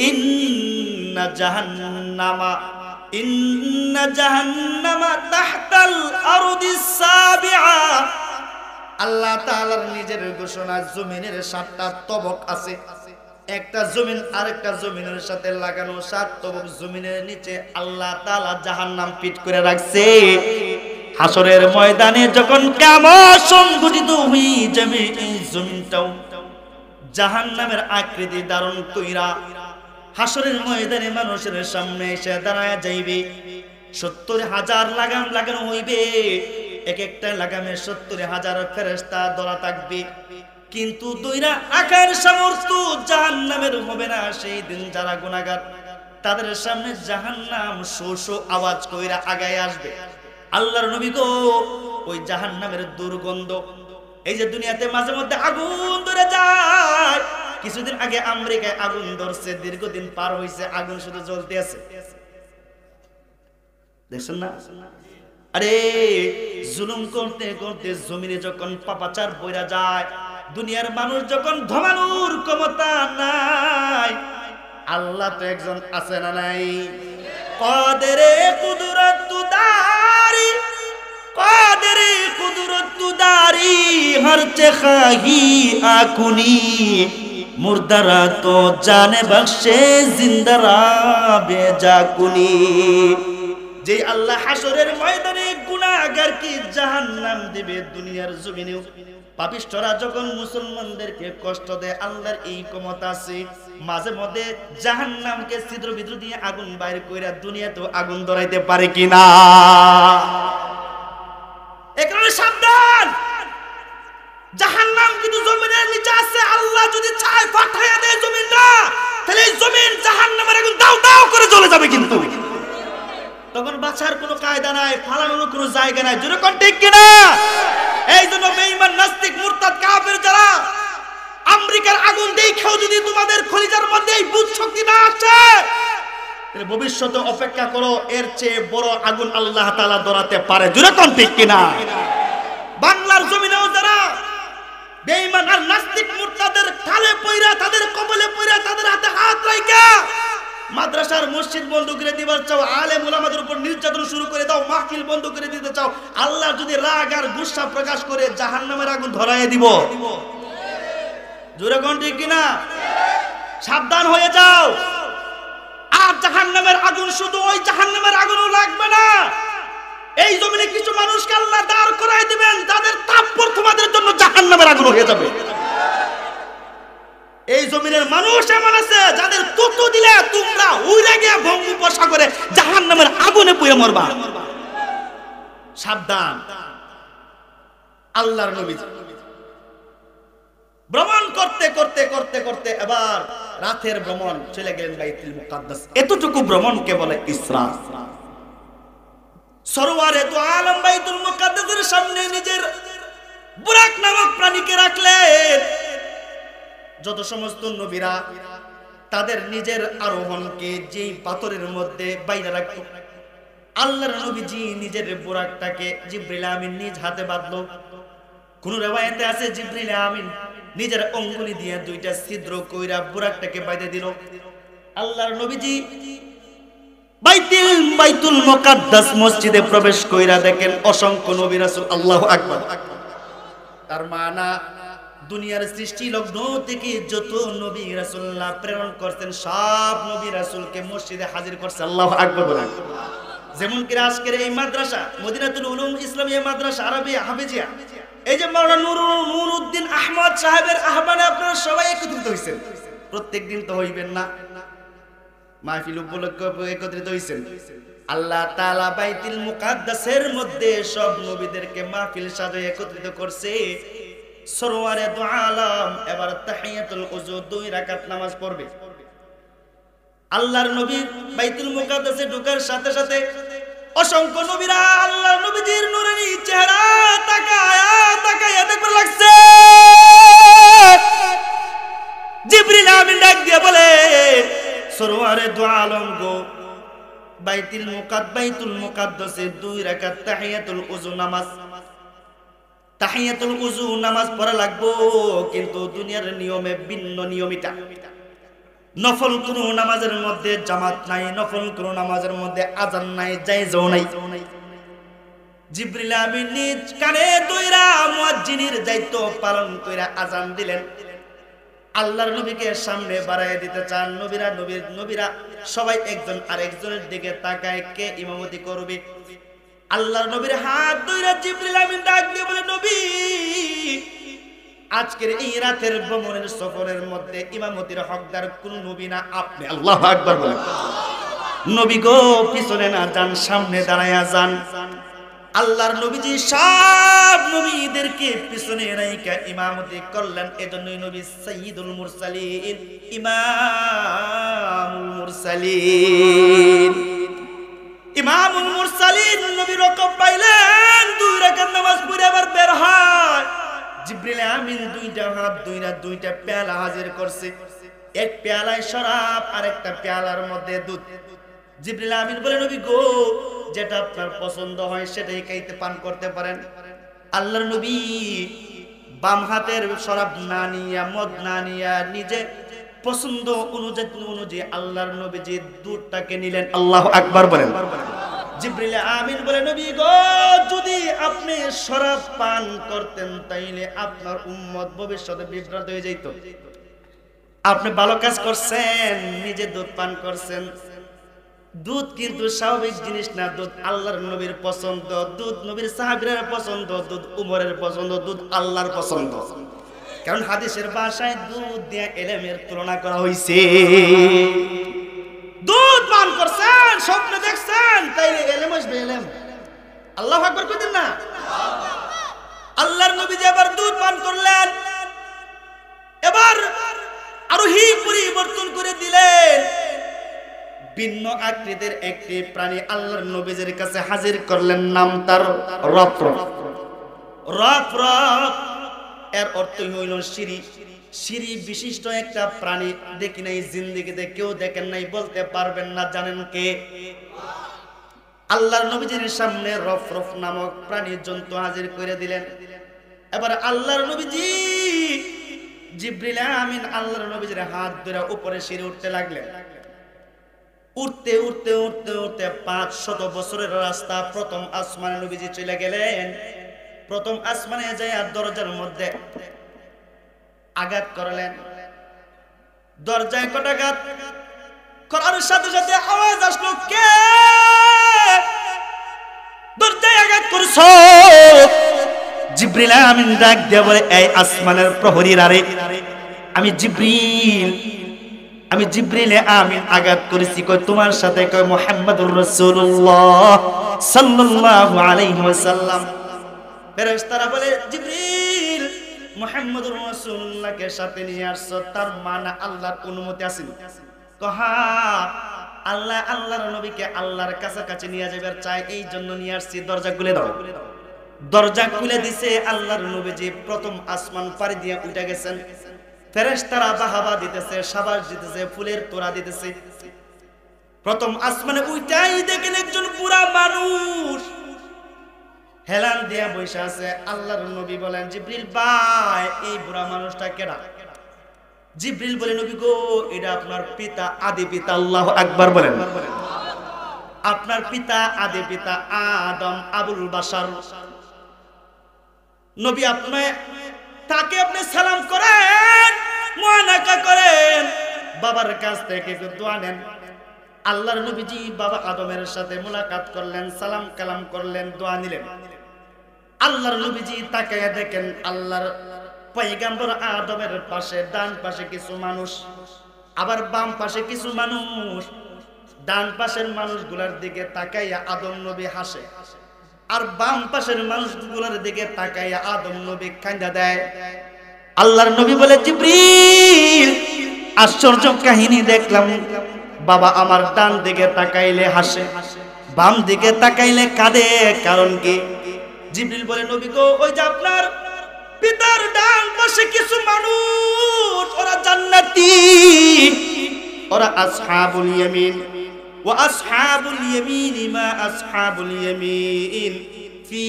ইন্না জাহান্নামা, ইন্না জাহান্নামা তাহতাল আরদিস সাবিআ। আল্লাহ তাআলার নিজের ঘোষণা, জমিনের 7টা তবক আছে, একটা জমিন আরেকটা জমিনের সাথে লাগানো। 7 তবক জমিনের নিচে আল্লাহ তাআলা জাহান্নাম ফিট করে রাখছে। হাসরের ময়দানে যখন কিয়ামত সংঘটিত হয়ে যাবে, এই জমিনটাও জাহান্নামের আকৃতি ধারণ কইরা হাসরের ময়দানে মানুষের সামনে এসে দাঁড়ায় যাইবে। 70,000 লাগাম লাগানো হইবে। এক একটা লাগামে 70,000 ফেরেশতা ধরা থাকবে, কিন্তু দুইরা আকার সামর্থ্য জাহান্নামের হবে না। সেই দিন যারা গুনাহগার তাদের সামনে জাহান্নাম শো শো আওয়াজ কইরা আগায় আসবে। আল্লাহর নবী গো, ওই জাহান্নামের দুর্গন্ধ, এই যে দুনিয়াতে মাঝে মধ্যে আগুন ধরে যায়, কিছুদিন আগে আমেরিকায় আগুন ধরছে, দীর্ঘদিন পার হইছে, আগুন শুধু জ্বলতে আছে, দেখছেন না? আরে জুলুম করতে করতে জমিনে যখন পাপাচার বইরা যায়, দুনিয়ার মানুষ যখন ধমানোর ক্ষমতা নাই, আল্লাহ তো একজন আছে না নাই? কাদেরে কুদরত দারি, কাদেরে কুদরত দারি, হর চে খাহি আকুনি, মুর্দারা তো জানে বখশে, জিন্দারা বেজাকুনি। যে আল্লাহ হাসরের ময়দানে গুনাহগারকে জাহান্নাম দিবে, দুনিয়ার জমিনেও পাপিষ্ঠরা যখন মুসলমানদেরকে কষ্ট দেয়, আল্লাহর এই ক্ষমতা আছে, মাঝে মধ্যে জাহান্নামকে ছিদ্র বিদ্র দিয়ে আগুন বাইর কইরা দুনিয়াতেও আগুন ধরাইতে পারে কিনা। এই কারণে সাবধান, জাহান্নাম কিন্তু জমিনের নিচে আছে। আল্লাহ যদি চায় পাঠাইয়া দেয় জমিনটা, তাহলে এই জমিন জাহান্নামের আগুন দাও দাও করে জ্বলে যাবে, কিন্তু তখন বাঁচার কোনো কায়দা নাই, পালানোর কোনো জায়গা নাই। জোরে কোন ঠিক কিনা? এই জন্য বেঈমান নাস্তিক মুরতাদ কাফের যারা আমেরিকার আগুন দেখেও যদি তোমাদের খলিজার মধ্যে এই বুঝ শক্তি না আসে, তাহলে ভবিষ্যতে অপেক্ষা করো, এর চেয়ে বড় আগুন আল্লাহ তাআলা ধরাতে পারে। জোরে কোন ঠিক কিনা? বাংলার জমিনেও যারা বেঈমান আর নাস্তিক মুরতাদের কালে পয়রা, তাদের কবলে পয়রা, তাদের হাতে হাত রাইখা মাদ্রাসার মসজিদ বন্ধ করে দিবার চাও, আলেম উলামাদের উপর নির্যাতন শুরু করে দাও, মাহফিল বন্ধ করে দিতে চাও, আল্লাহ যদি রাগ আর গুসা প্রকাশ করে জাহান্নামের আগুন ধরায় দিব। জোরে কোন ঠিক কিনা? সাবধান হয়ে যাও। আর জাহান্নামের আগুন শুধু ওই জাহান্নামের আগুনও লাগবে না, এই জমিনে কিছু মানুষকে আল্লাহ দাঁড় করায় দিবেন, তাদের তাপপর তোমাদের জন্য জাহান্নামের আগুন হয়ে যাবে। এই জমিনের মানুষ এমন আছে যাদের তুতু দিলে তোমরা উড়ে গিয়ে বঙ্গোপসাগরে জাহান্নামের আগুনে পুড়ে মরবা। সাবধান। আল্লাহর নবী ভ্রমণ করতে করতে করতে করতে এবার রাতের ভ্রমণ চলে গেলেন বাইতুল মুকাদ্দাস। এতটুকু ভ্রমণকে বলে ইসরা। সরওয়ারে তো আলম বাইতুল মুকাদ্দাসের সামনে নিজের বুরাক নামক প্রাণীকে রাখলেন। যত সমস্ত নবীরা তাদের নিজের আরোহণকে যেই পাথরের মধ্যে বাইরে রাখত, আল্লাহর নবীজি নিজের বুরাকটাকে জিবরিল আমিন নিজ হাতে বাঁধলো। কোন রিওয়ায়াতে আছে জিবরিল আমিন নিজের অঙ্গুলি দিয়ে দুইটা ছিদ্র কইরা বুরাকটাকে বাইধে দিল। আল্লাহর নবীজি বাইতুল মুকাদ্দাস মসজিদে প্রবেশ কইরা দেখেন অসংখ্য নবী রাসূল। আল্লাহু আকবার। তার মানা দুনিয়ার সৃষ্টি লগ্ন থেকে যত নবী রাসূলুল্লাহ প্রেরণ করতেন সব নবী রাসূলকে মসজিদে হাজির করছে। আল্লাহু আকবার বলেন। যেমন কি আজকের এই মাদ্রাসা মদিনাতুল উলুম ইসলামিয়া মাদ্রাসা আরবিয়া হাফেজিয়া, এই যে মাওলানা নুরউদ্দিন আহমদ সাহেবের আহ্বানে আপনারা সবাই একত্রিত হইছেন। প্রত্যেকদিন তো হইবেন না, মাহফিল উপলক্ষে একত্রিত হইছেন। আল্লাহ তাআলা বাইতুল মুকাদ্দাসের মধ্যে সব নবীদেরকে মাহফিল সাজায় একত্রিত করছে। সরওয়ারে দু আলম এবার তাহিয়াতুল উযু 2 রাকাত নামাজ পড়বে। আল্লাহর নবী বাইতুল মুকাদ্দাসে ঢোকার সাথে সাথে অসংখ্য নবীরা আল্লাহর নবীজির নূরানী চেহারা তাকায়া দেখতে লাগছে। জিবরিল আমিন ডাক দিয়ে বলে, সরওয়ারে দু আলম গো, বাইতুল মুকাদ্দাসে 2 রাকাত তাহিয়াতুল উযু নামাজ, তাহিয়াতুল উযু নামাজ পড়া লাগবো, কিন্তু দুনিয়ার নিয়মে ভিন্ন নিয়ম। এটা নফল কোন নামাজের মধ্যে জামাত নাই, নফল কোন নামাজের মধ্যে আযান নাই, জায়েজও নাই। জিবরিল আমিন নিজ কানে দইরা মুয়াজ্জিনের দায়িত্ব পালন কইরা আযান দিলেন। আল্লাহর নবীকে সামনে বাড়ায় দিতে চান। নবীরা সবাই একজন আরেকজনের দিকে তাকায় কে ইমামতি করবে। আল্লাহর নবীর হাত ধরে জিবরিল আমিন ডাক দিয়ে বলে, নবী আজকের এই রাতের ভ্রমণের সফরের মধ্যে ইমামতির হকদার কোন নবী না আপনি। আল্লাহু আকবার বলেন। নবী গো পিছনে না যান, সামনে দাঁড়ায়া যান। আল্লাহর নবীজি সব নবীদেরকে পিছনে রাইখা ইমামতি করলেন। এজন্যই নবী সাইয়্যিদুল মুরসালিন, ইমামুল মুরসালিন। ইমামুল মুরসালিন নবী রকব পাইলেন, 2 রাকাত নামাজ পড়ে আবার বের হয়। জিবরিল আমিন 2টা হাত দুইটা পেয়ালা হাজির করছে। এক পেয়ালায় শরাব আর একটা পেয়ালার মধ্যে দুধ। জিবরিল আমিন বলে, নবী গো, যেটা আপনার পছন্দ হয় সেটাই খাইতে পান করতে পারেন। আল্লাহর নবী বাম হাতের শরাব না নিয়া, মদ না নিয়া, নিজে পছন্দ অনুযায়ী আল্লাহর নবীজি দুধটাকে নিলেন। আল্লাহু আকবার বলেন। জিবরিল আমিন বলে, নবী গো, যদি আপনি শরাব পান করতেন তাইলে আপনার উম্মত ভবিষ্যতে বিভ্রান্ত হয়ে যেত। আপনি ভালো কাজ করছেন, নিজে দুধ পান করছেন। দুধ কিন্তু স্বাভাবিক জিনিস না, দুধ আল্লাহর নবীর পছন্দ, দুধ নবীর সাহাবীর পছন্দ, দুধ উমরের পছন্দ, দুধ আল্লাহর পছন্দ। কারণ হাদিসের ভাষায় দুধ দিয়ে ইলমের তুলনা করা হয়েছে। দুধ পান করছেন, স্বপ্ন দেখছেন, তাইলে ইলম আসবে, ইলম। আল্লাহু আকবার কইতেন না? আল্লাহর নবী যে এবার দুধ পান করলেন, এবার আরোহী পরিবর্তন করে দিলেন। ভিন্ন আকৃতির একটি প্রাণী আল্লাহর নবীর কাছে হাজির করলেন, নাম তার রফরফ। রফরফ এর অর্থ হইল সিঁড়ি। সিঁড়ি বিশিষ্ট একটা প্রাণী, দেখি নাই জিন্দেগিতে, কেউ দেখেন নাই, বলতে পারবেন না। জানেন কে? আল্লাহর নবীজির সামনে রফরফ নামক প্রাণী জন্তু হাজির করে দিলেন। এবার আল্লাহর নবীজি জিবরিল আমিন আল্লাহর নবীজির হাত ধরে উপরে সিঁড়ি উঠতে লাগলেন। উঠতে উঠতে উঠতে উঠতে 500 বছরের রাস্তা, প্রথম আসমানে নবীজি চলে গেলেন। প্রথম আসমানে যায় দরজার মধ্যে আঘাত করলেন। দরজায় কটাঘাত করার সাথে সাথে আওয়াজ আসলো, কে দরজায় আঘাত করছো? জিবরিল আমিন ডাক দিয়ে বলে, এই আসমানের প্রহরীরা রে, আমি জিবরিল আমিন আঘাত করেছি। কই তোমার সাথে? কই মুহাম্মদুর রাসূলুল্লাহ সাল্লাল্লাহু আলাইহি ওয়াসাল্লাম। ফেরেশতারা বলে, জিবরিল মুহাম্মদুর রাসূলুল্লাহকে সাথে নিয়ে আসছো, তার মানে আল্লাহর অনুমতি আছে? কহা আল্লাহর নবীকে আল্লাহর কাছাকাছি নিয়ে যাবার চাই, এই জন্য নিয়ে আসছি। দরজা খুলে দাও। দরজা খুলে দিছে। আল্লাহর নবীজি প্রথম আসমান পাড়ি দিয়ে উঠে গেছেন। ফেরেশতারা বাহাবা দিতেছে, শাবাশ দিতেছে, ফুলের তোড়া দিতেছে। প্রথম আসমানে উইটাই দেখেন একজন বুড়া মানুষ হেলান দিয়া বসে আছে। আল্লাহর নবী বলেন, জিবরিল ভাই, এই বুড়া মানুষটা কেডা? জিবরিল বলে, নবী গো, এটা আপনার পিতা, আদি পিতা। আল্লাহু আকবার বলেন। আপনার পিতা, আদি পিতা আদম, আবুল বাশার নবী। তাকে আপনি সালাম করেন, মুআনাকা করেন, বাবার কাছ থেকে দোয়া নেন। আল্লাহর নবীজি বাবা আদমের সাথে মুলাকাত করলেন, সালাম কালাম করলেন, দোয়া নিলেন। আল্লাহর নবীজি তাকায়া দেখেন আল্লাহর পয়গম্বর আদমের পাশে ডান পাশে কিছু মানুষ, আবার বাম পাশে কিছু মানুষ। ডান পাশের মানুষগুলোর দিকে তাকাইয়া আদম নবী হাসে, আর বাম পাশের মানুষগুলোর দিকে তাকাইয়া আদম নবী কাঁদা দেয়। আল্লাহর নবী বলে, জিবরিল, আশ্চর্য কাহিনী দেখলাম। বাবা আমার ডান দিকে তাকাইলে হাসে, বাম দিকে তাকাইলে কাঁদে, কারণ কি? জিবরিল বলে, নবী গো, ওই যে আপনার পিতার ডান পাশে কিছু মানুষ, ওরা জান্নাতি, ওরা আসহাবুল ইয়ামিন। ওয়া আসহাবুল ইয়ামিন মা আসহাবুল ইয়ামিন ফি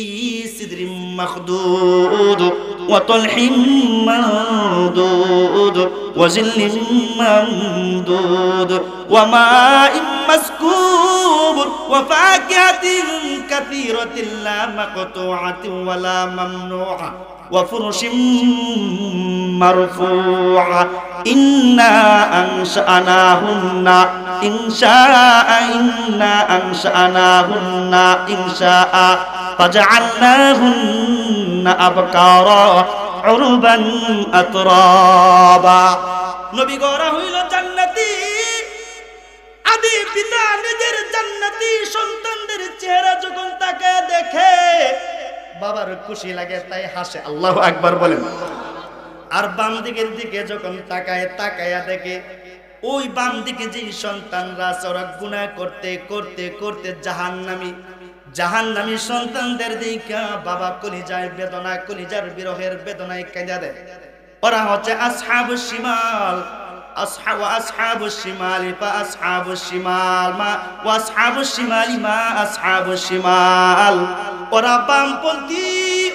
সিদরিম মাখদুদ ওয়া তালহিম মামদুদ ওয়া জিল্লিম মামদুদ ওয়া মাইম মাসকুব ওয়া ফাকিহাতিন কাসীরাতিন লা মাকতুআতিন ওয়া লা মামনুআ ওয়া ফুরুশিম মারফুআ ইন্না আনশানাহুন্না ইনশাআ ইন্না আনশানাহুন্না ইনশাআ ফাজআলনাহুন্না আবকারা উরবান আতরাবা। নবী গরা হইল জান্নাতি। আদি পিতা নিজের জান্নাতি সন্তানদের চেহারা যখন তাকায় দেখে, বাবার খুশি লাগে তাই হাসে। আল্লাহু আকবার বলেন। আর বাম দিকের দিকে যখন তাকায়া দেখে ওই বাম দিকে যে সন্তানরা আছে ওরা গুনাহ করতে করতে করতে জাহান্নামী সন্তানদের দিকে বাবা কলিজায় বেদনা, কলিজার বিরহের বেদনায় কেঁদে দেয়। ওরা হচ্ছে আসহাবুশ শিমাল। আসহাবুশ শিমালি ফা আসহাবুশ শিমাল মা ওয়া আসহাবুশ শিমালি মা আসহাবুশ শিমাল। ওরা বামপন্থী,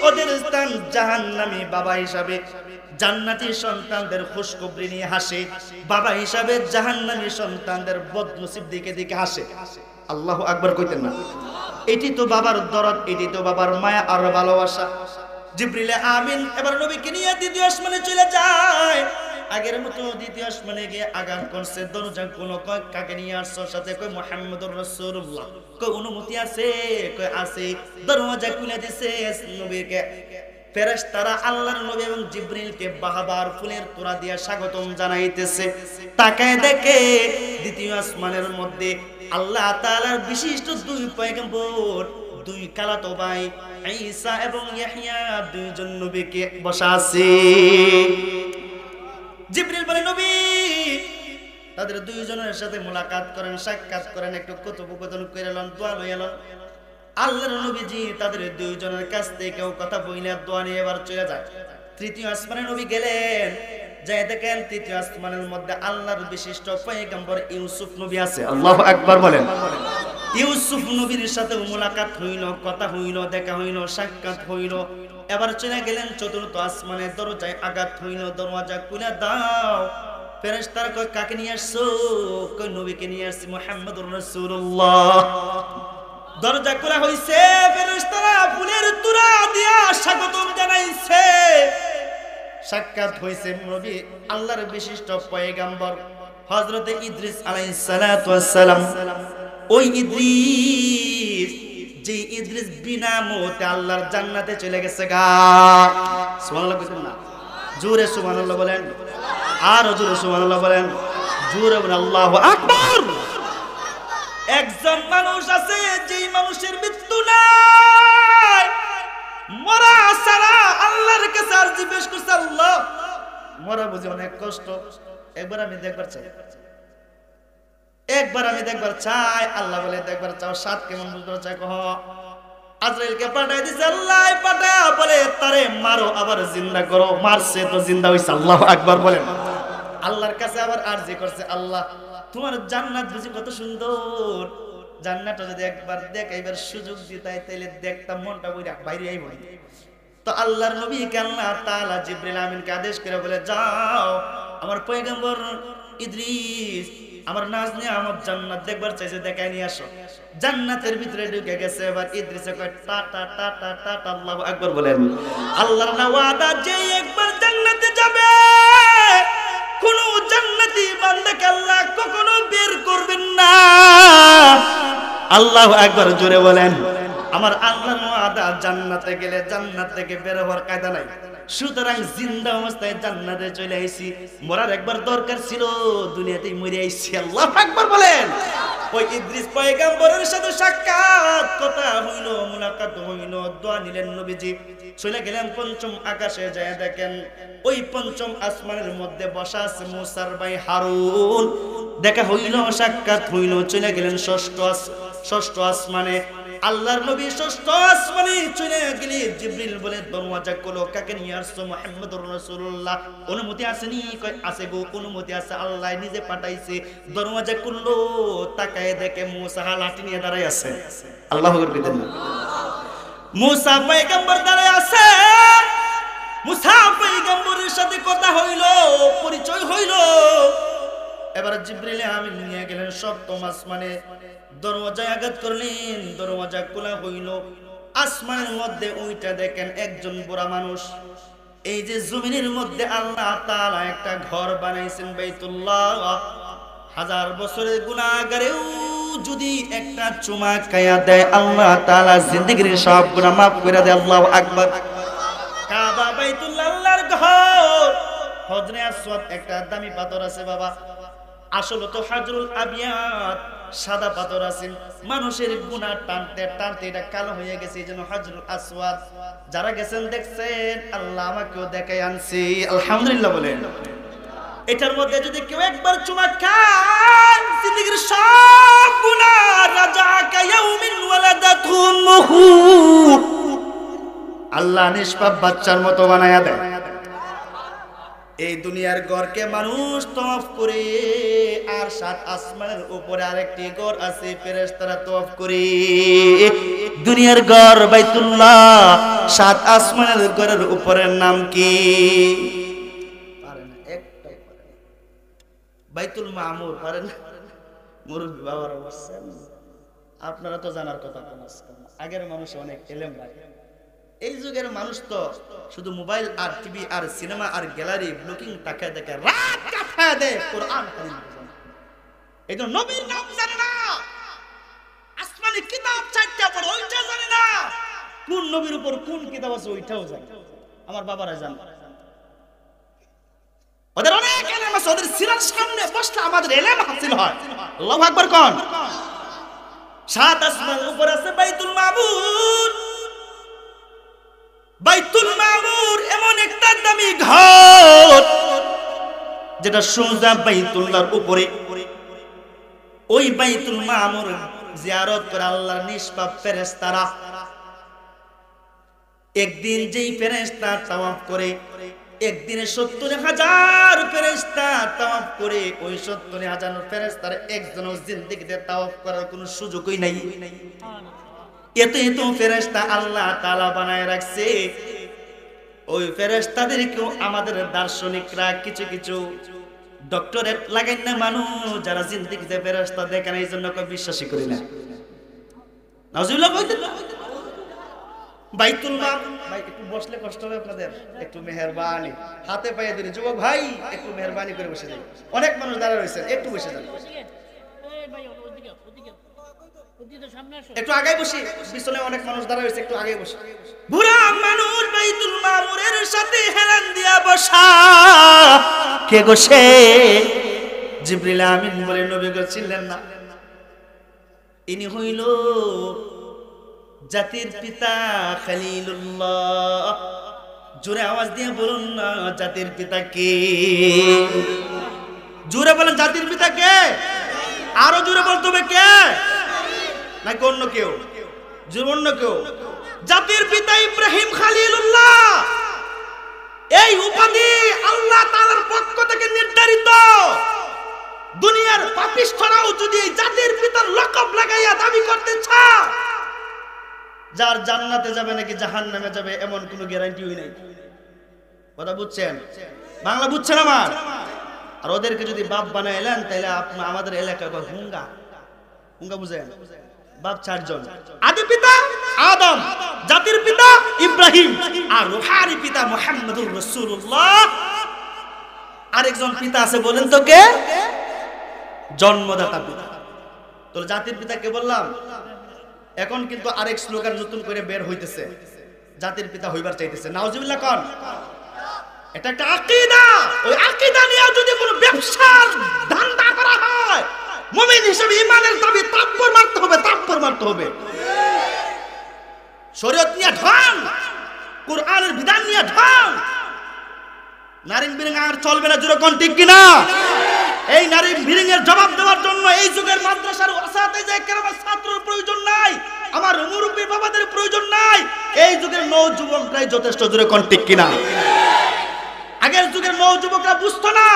ওদের স্থান জাহান্নামী। বাবা হিসাবে জান্নাতি সন্তানদের খুশখবরি নিয়ে হাসে, বাবা হিসাবে জাহান্নামী সন্তানদের বদনসিব দিকে দিকে হাসে। আল্লাহু আকবার কইতেন না? এটি তো বাবার দরদ, এটি তো বাবার মায়া আর ভালোবাসা। জিবরিল আমিন এবার নবীকে নিয়ে দ্বিতীয় আসমানে চলে যায়। আগের মতো দ্বিতীয় আসমানে গিয়ে আঘাত করছে। দরজা কোনো কয় কাকে নিয়ে আসছো? সাথে কয় মুহাম্মদুর রাসূলুল্লাহ। কয় অনুমতি আছে? কয় আছে। দরজা খুলে দিছে। নবীকে ফেরেশতারা আল্লাহর নবী এবং জিবরিলকে বাহাবার ফুলের তোড়া দিয়ে স্বাগতম জানাইতেছে। তাকায় দেখে দ্বিতীয় আসমানের মধ্যে আল্লাহ তাআলার বিশিষ্ট দুই পয়গম্বর, দুই খালাতো ভাই ঈসা এবং ইয়াহইয়া, দুইজন নবীকে বসা আছে। জিবরিল বলে, নবী তাদের দুইজনের সাথে মোলাকাত করেন, সাক্ষাৎ করেন, একটু কথোপকথন করে লন, দোয়া লইয়া লন। আল্লাহর নবীজি তাদের দুইজনের কাছ থেকে কথা বইলা দোয়া নিয়ে এবার চলে যায়। তৃতীয় আসমানে নবী গেলেন, যাই দেখেন তৃতীয় আসমানের মধ্যে আল্লাহর বিশিষ্ট পয়গম্বর ইউসুফ নবী আছে। আল্লাহু আকবার বলেন। ইউসুফ নবীর সাথে মোলাকাত হইল, কথা হইল, দেখা হইল, সাক্ষাৎ হইল। এবার চলে গেলেন চতুর্থ আসমানে, দরজায় আঘাত হইল, দরওয়াজা খুলে দাও। ফেরেশতারা কয় কাকে নিয়ে আসছো? কয় নবীকে নিয়ে আসছি, মুহাম্মদুর রাসূলুল্লাহ। দরজা খোলা হইছে, ফেরেশতারা ফুলের তোড়া দিয়া স্বাগতম জানাইছে। সাক্ষাৎ হইছে নবী আল্লাহর বিশিষ্ট পয়গম্বর হযরত ইদ্রিস আলাইহিস সালাতু ওয়াস সালাম। ওই ইদ্রিস, যে ইদ্রিস বিনা মওতে আল্লাহর জান্নাতে চলে গেছে গা। সুবহানাল্লাহ কইছেন না? জোরে সুবহানাল্লাহ বলেন, আর জোরে সুবহানাল্লাহ বলেন, জোরে বলেন আল্লাহু আকবার। একজন মানুষ আছে যেই মানুষের মৃত্যু নাই, মরা ছাড়া আল্লাহর কাছে আরজি পেশ করছে। আল্লাহ, মরা বুঝি অনেক কষ্ট, একবার আমি দেখবার চাই, একবার আমি দেখবার চাই। আল্লাহ বলে দেখবার চাও, সাত কেমন বুঝবার চাই? কহ আজরাইলকে পাঠাই দিছে আল্লাহ, পাঠা বলে তারে মারো আবার জিন্দা করো। মারছে তো জিন্দা হইছে। আল্লাহু আকবার বলেন। আল্লাহর কাছে আবার আরজি করছে, আল্লাহ তোমার জান্নাত বুঝি কত সুন্দর, জান্নাতটা যদি একবার দেখাইবার সুযোগ দিতাই তাইলে দেখতাম, মনটা বইরা বাইরে আইব। তো আল্লাহর নবীকে আল্লাহ তাআলা জিবরিল আমিনকে আদেশ করে বলে, যাও আমার পয়গম্বর ইদ্রিস আমার নাজ নিয়ে আমার জান্নাত দেখবার চাইছে, দেখাই নিয়ে আসো। জান্নাতের ভিতরে ঢুকে গেছে। এবার ইদ্রিসে কয় টাটা টাটা টাটা। আল্লাহু আকবার বলেন। আল্লাহর ওয়াদা, যে একবার জান্নাতে যাবে কোন জান্নাতি বান্দাকে আল্লাহ কখনো বের করবেন না। আল্লাহু আকবার জোরে বলেন। আমার আল্লাহর ওয়াদা, জান্নাতে গেলে জান্নাত থেকে বের হওয়ার কায়দা নাই। সুতরাং জিন্দা অবস্থায় জান্নাতে চলে আইছি, মরার একবার দরকার ছিল, দুনিয়াতেই মরে আইছি। আল্লাহু আকবার বলেন। ওই ইদ্রিস পয়গম্বরের সাথে সাক্ষাৎ, কথা হইল, মুলাকাত হইল, দোয়া নিলেন নবীজি। চলে গেলেন পঞ্চম আকাশে, যায় দেখেন ওই পঞ্চম আসমানের মধ্যে বসা আছে মুসার ভাই হারুন। দেখা হইল, সাক্ষাৎ হইল, চলে গেলেন ষষ্ঠ আসমানে। আল্লাহর নবী ষষ্ঠ আসমানে চলে গেলে জিবরিল বলে, দরওয়াজা খোলো, কাকে নিয়ে আসছো? মুহাম্মদুর রাসূলুল্লাহ। অনুমতি আসেনি? কয় আছে গো, অনুমতি আছে, আল্লাহ নিজে পাঠাইছে। দরওয়াজা খুললো, তাকায় দেখে মুসা লাঠি নিয়ে দাঁড়ায় আছে। আল্লাহু আকবার বলেন। মুসা পয়গম্বর দাঁড়ায় আছে। মুসা পয়গম্বরের সাথে কথা হইল, পরিচয় হইল। এবার জিবরিল আমিন নিয়ে গেলেন সপ্তম আসমানে, দরওয়াজায় আঘাত করলেন, দরওয়াজা খোলা হইল। আসমানের মধ্যে ওইটা দেখেন একজন বুড়া মানুষ। এই যে জমিনের মধ্যে আল্লাহ তাআলা একটা ঘর বানাইছেন, বাইতুল্লাহ। 1000 বছরের গুনাহগারেও যদি একটা চুমা খায়া দেয়, আল্লাহ তাআলা জিন্দেগীর সব গুনাহ মাফ করে দেয়। আল্লাহু আকবার। কাবা বাইতুল্লাহ আল্লাহর ঘর। হজরে আসওয়াদ একটা দামি পাথর আছে বাবা, আসলে তো হাজরুল আবিয়াত, সাদা পাথর আছে, মানুষের গুনাহ টানতে টানতে এটা কালো হয়ে গেছে। এই জন্য হাজরুল আসওয়াদ যারা গেছেন দেখছেন, আল্লাহ আমাকেও দেখাই আনছি, আলহামদুলিল্লাহ বলেন। এটার মধ্যে যদি কেউ একবার চুমা খায়, জিন্দেগীর সব গুনাহ রাজা কায়াউমিন ওয়ালাদাতহু উম্মুহু, আল্লাহ নিষ্পাপ বাচ্চার মতো বানায়া দেয়। এই দুনিয়ার ঘরকে মানুষ তওয়াফ করে, আর 7 আসমানের উপরে আরেকটি ঘর আছে, ফেরেশতারা তওয়াফ করে। দুনিয়ার ঘর বাইতুল্লাহ, 7 আসমানের ঘরের উপরের নাম কি? পারেন একটা বাইতুল মামুর পারেন? মুরব্বি বাবার অবস্থা আপনারা তো জানার কথা। আগের মানুষ অনেক এলেম রাখে, এই যুগের মানুষ তো শুধু মোবাইল আর টিভি আর সিনেমা আর গ্যালারি ব্লকিং তাকায় দেখে রাত কাটায় দেয়, কোরআন কারীম জানে। এই তো নবীর নাম জানে না, আসমানি কিতাব 4টা পড়ে ওইটা জানে না, কোন নবীর উপর কোন কিতাব আছে ওইটাও জানে। আমার বাবারা জানে, ওদের অনেক এলেম আছে, ওদের সিরার সামনে বসলে আমাদের এলেম হাসিল হয়। আল্লাহু আকবার কোন? 7 আসমানের উপর আছে বাইতুল মামুর। বাইতুল মামুর এমন একটা দামি ঘর যেটা সোজা বাইতুল্লাহর উপরে। ওই বাইতুল মামুর জিয়ারত করে আল্লাহর নিষ্পাপ ফেরেশতারা, একদিন যেই ফেরেশতা তাওয়াফ করে, একদিনে 70,000 ফেরেশতা তাওয়াফ করে। ওই 70,000 ফেরেশতার একজনও জিন্দেগিতে তাওয়াফ করার কোনো সুযোগই নাই। এত এত ফেরেশতা আল্লাহ তাআলা বানায় রাখছে। ওই ফেরেশতাদেরকেও আমাদের দার্শনিকরা কিছু কিছু ডক্টরেট লাগাই না, মানুষ যারা জিন্দেগিতে ফেরেশতা দেখে না, এই জন্য কেউ বিশ্বাসই করি না। নাউজুবিল্লাহ কইতেন না। বাইতুল মামুর ভাই একটু বসলে কষ্ট হবে আপনাদের, একটু মেহেরবানি, হাতে পায়ে ধরে যুবক ভাই একটু মেহেরবানি করে বসে যান। অনেক মানুষ দাঁড়া রয়েছে, একটু বসে যান, একটু আগে বসি। পিছনে অনেক মানুষ দাঁড়া রয়েছে, একটু আগে বসি। বুড়া মানুষ বাইতুল মামুরের সাথে হেলান দিয়া বসা। কে গোসে? জিবরিল আমিন বলে নবী গো ছিলেন না, ইনি হইল জাতির পিতা খলিলুল্লাহ। জোরে আওয়াজ দিয়ে বলুন না, জাতির পিতা কে? জোরে বলেন, জাতির পিতা কে? আরো জোরে বলতে হবে, কে? নাকি অন্য কেউ? জোরে অন্য কেউ? জাতির পিতা ইব্রাহিম খলিলুল্লাহ। এই উপাধি আল্লাহ তাআলার পক্ষ থেকে নির্ধারিত। দুনিয়ার পাপিষ্ঠরাও যদি জাতির পিতার লকব লাগাইয়া দাবি করতে চায়, যার জান্নাতে যাবে নাকি জাহান্নামে যাবে এমন কোনো গ্যারান্টিই নাই। কথা বুঝছেন? বাংলা বুঝছেন আমার? আর ওদেরকে যদি বাপ বানাইলেন, তাহলে আমাদের এলাকায় হুঙ্গা হুঙ্গা বুঝেন? বাপ 4 জন, আদি পিতা আদম, জাতির পিতা ইব্রাহিম, আর রূহানি পিতা মুহাম্মদুর রাসূলুল্লাহ। আরেকজন পিতা আছে, বলেন তো কে? জন্মদাতা পিতা। তো জাতির পিতা কে বললাম? এখন কিন্তু আরেক স্লোগান নতুন করে বের হইতেছে, জাতির পিতা হইবার চাইতেছে। নাউজুবিল্লাহ কোন? এটা একটা আকীদা। ওই আকীদা নিয়ে যদি কোনো ব্যবসার ধান্দা করা হয়, মুমিন হিসেবে ঈমানের দাবি তাপ্পর মারতে হবে, তাপ্পর মারতে হবে। শরীয়ত নিয়ে ঢং, কুরআনের বিধান নিয়ে ঢং, নারিং বিরিং আর চলবে না। জোরে কোন ঠিক কিনা? এই নারিং বিরিং এর জবাব দেওয়ার জন্য এই যুগের মাদ্রাসার ওস্তাদে কেরামের ছাত্রের প্রয়োজন নাই, আমার মুরব্বি বাবাদের প্রয়োজন নাই। এই যুগের নওজুবকরাই যথেষ্ট। জোরে কোন ঠিক কিনা? আগের যুগের নওজুবকরা বুঝতো না,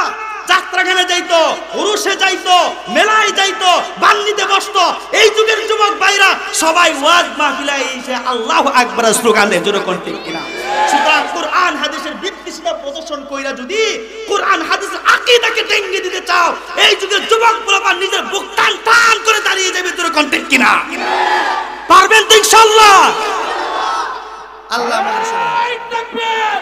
যাত্রাখানে যাইতো, উরুসে যাইতো, মেলায় যাইতো, বান্নিতে বসতো। এই যুগের যুবক ভাইরা সবাই ওয়াজ মাহফিলে এসে আল্লাহু আকবার স্লোগান দেয়। জোরে কোন ঠিক কিনা? সুতরাং কোরআন হাদিসের বিদ্বেষটা প্রদর্শন কইরা যদি কোরআন হাদিসের আকীদাকে টেঙ্গি দিতে চাও, এই যুগের যুবক বলবা নিজের বুক টান টান করে দাঁড়িয়ে যাবে। জোরে কোন ঠিক কিনা? পারবেন তো ইনশাআল্লাহ? আল্লাহ আমাদের সহায় থাকবেন।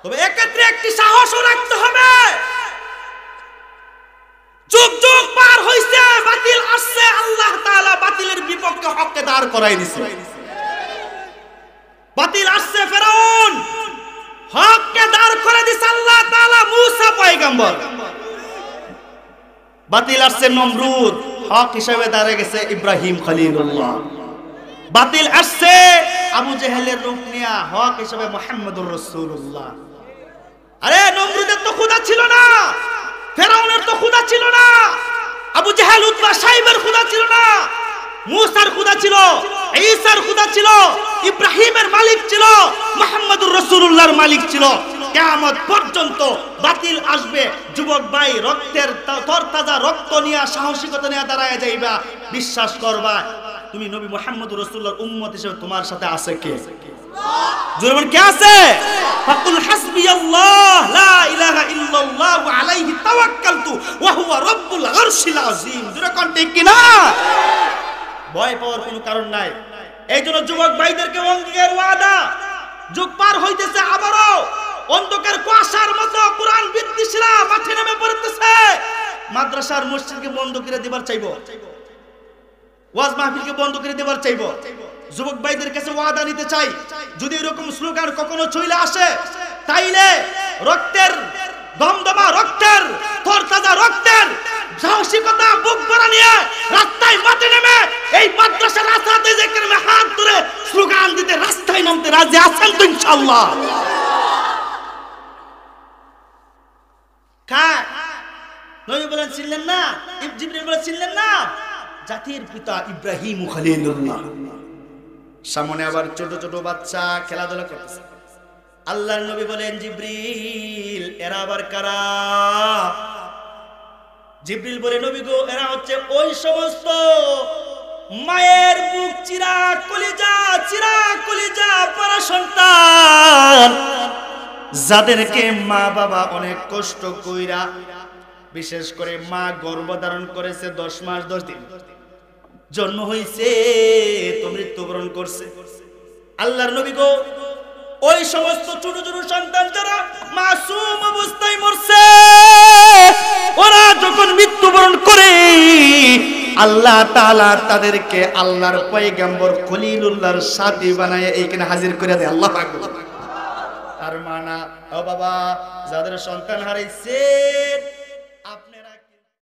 তবে এক্ষেত্রে একটি সাহসও রাখতে হবে, যুগ যুগ পার হইছে, বাতিল আসছে, আল্লাহ তাআলা বাতিলের বিপক্ষে হককে দাঁড় করাই দিয়েছে। বাতিল আসছে, ফেরাউন হককে দাঁড় করে দিয়েছে আল্লাহ তাআলা, মুসা পয়গম্বর। বাতিল আসছে, নমরুদ হক হিসেবে দাঁড়িয়ে গেছে ইব্রাহিম খলিলুল্লাহ। বাতিল আসছে, আবু জেহেলের রূপ নিয়া হক হিসেবে মুহাম্মদুর রাসূলুল্লাহ। আরে নমরুদের তো খোদা ছিল না, ফেরাউনের তো খোদা ছিল না, আবু জেহেল উতবা সাইবের খোদা ছিল না, মুসার খোদা ছিল, ঈসার খোদা ছিল, ইব্রাহিমের মালিক ছিল, মুহাম্মদুর রাসূলুল্লাহর মালিক ছিল। কিয়ামত পর্যন্ত বাতিল আসবে। যুবক ভাই, রক্তের তরতাজা রক্ত নিয়ে সাহসিকতা নিয়ে দাঁড়ায় যাইবা, বিশ্বাস করবা তুমি নবী মুহাম্মদুর রাসূলুল্লাহর উম্মত হিসেবে তোমার সাথে আছে কে? জোরে বলেন কে আছে? ফাকুল হাসবিয়াল্লাহ লা ইলাহা ইল্লাল্লাহু আলাইহি তাওয়াক্কালতু ওয়া হুয়া রাব্বুল আরশিল আযীম। জোরে কোন ঠিক কি না? ভয় পাওয়ার কোনো কারণ নাই। এইজন্য যুবক ভাইদেরকে অঙ্গীকার ওয়াদা, যুগ পার হইতেছে, আবারো অন্ধকার কুয়াশার মতো কুরআন বিদ্বেষীরা মাঠে নেমে পড়তেছে। মাদ্রাসার মসজিদকে বন্ধ করে দিবার চাইবো, ওয়াজ মাহফিলকে বন্ধ করে দেবার চাইবো। যুবক ভাইদের কাছে ওয়াদা নিতে চাই, যদি এরকম স্লোগান কখনো চলে আসে, তাইলে রক্তের দমদমা, রক্তের তরতাজা রক্তের সাহসিকতা বুক ভরা নিয়ে রাস্তায় মাঠে নেমে এই মাদ্রাসার রাস্তাতে যে কেমনে হাত ধরে স্লোগান দিতে রাস্তায় নামতে রাজি আছেন তো ইনশাআল্লাহ? কার নবী বলেন ছিলেন না, জিবরিল বলেন ছিলেন না, জাতির পিতা ইব্রাহিম খলিলুল্লাহ। সামনে আবার ছোট ছোট বাচ্চা খেলাধুলা করতেছে। আল্লাহর নবী বলেন, জিবরিল এরা আবার কারা? জিবরিল বলে, নবী গো, এরা হচ্ছে ওই সমস্ত মায়ের বুক চিরা কলিজা পরা সন্তান, যাদেরকে মা বাবা অনেক কষ্ট কইরা, বিশেষ করে মা গর্ভধারণ করেছে 10 মাস 10 দিন, জন্ম হইছে তো মৃত্যুবরণ করছে। আল্লাহর নবী গো, ওই সমস্ত ছোট ছোট সন্তান যারা মাসুম অবস্থায় মরছে, ওরা যখন মৃত্যুবরণ করে, আল্লাহ তাআলা তাদেরকে আল্লাহর পয়গম্বর খলিলুল্লাহর সাথী বানায় এইখানে হাজির করে দেয়। আল্লাহু আকবার। তার মানা, ও বাবা, যাদের সন্তান হারাইছে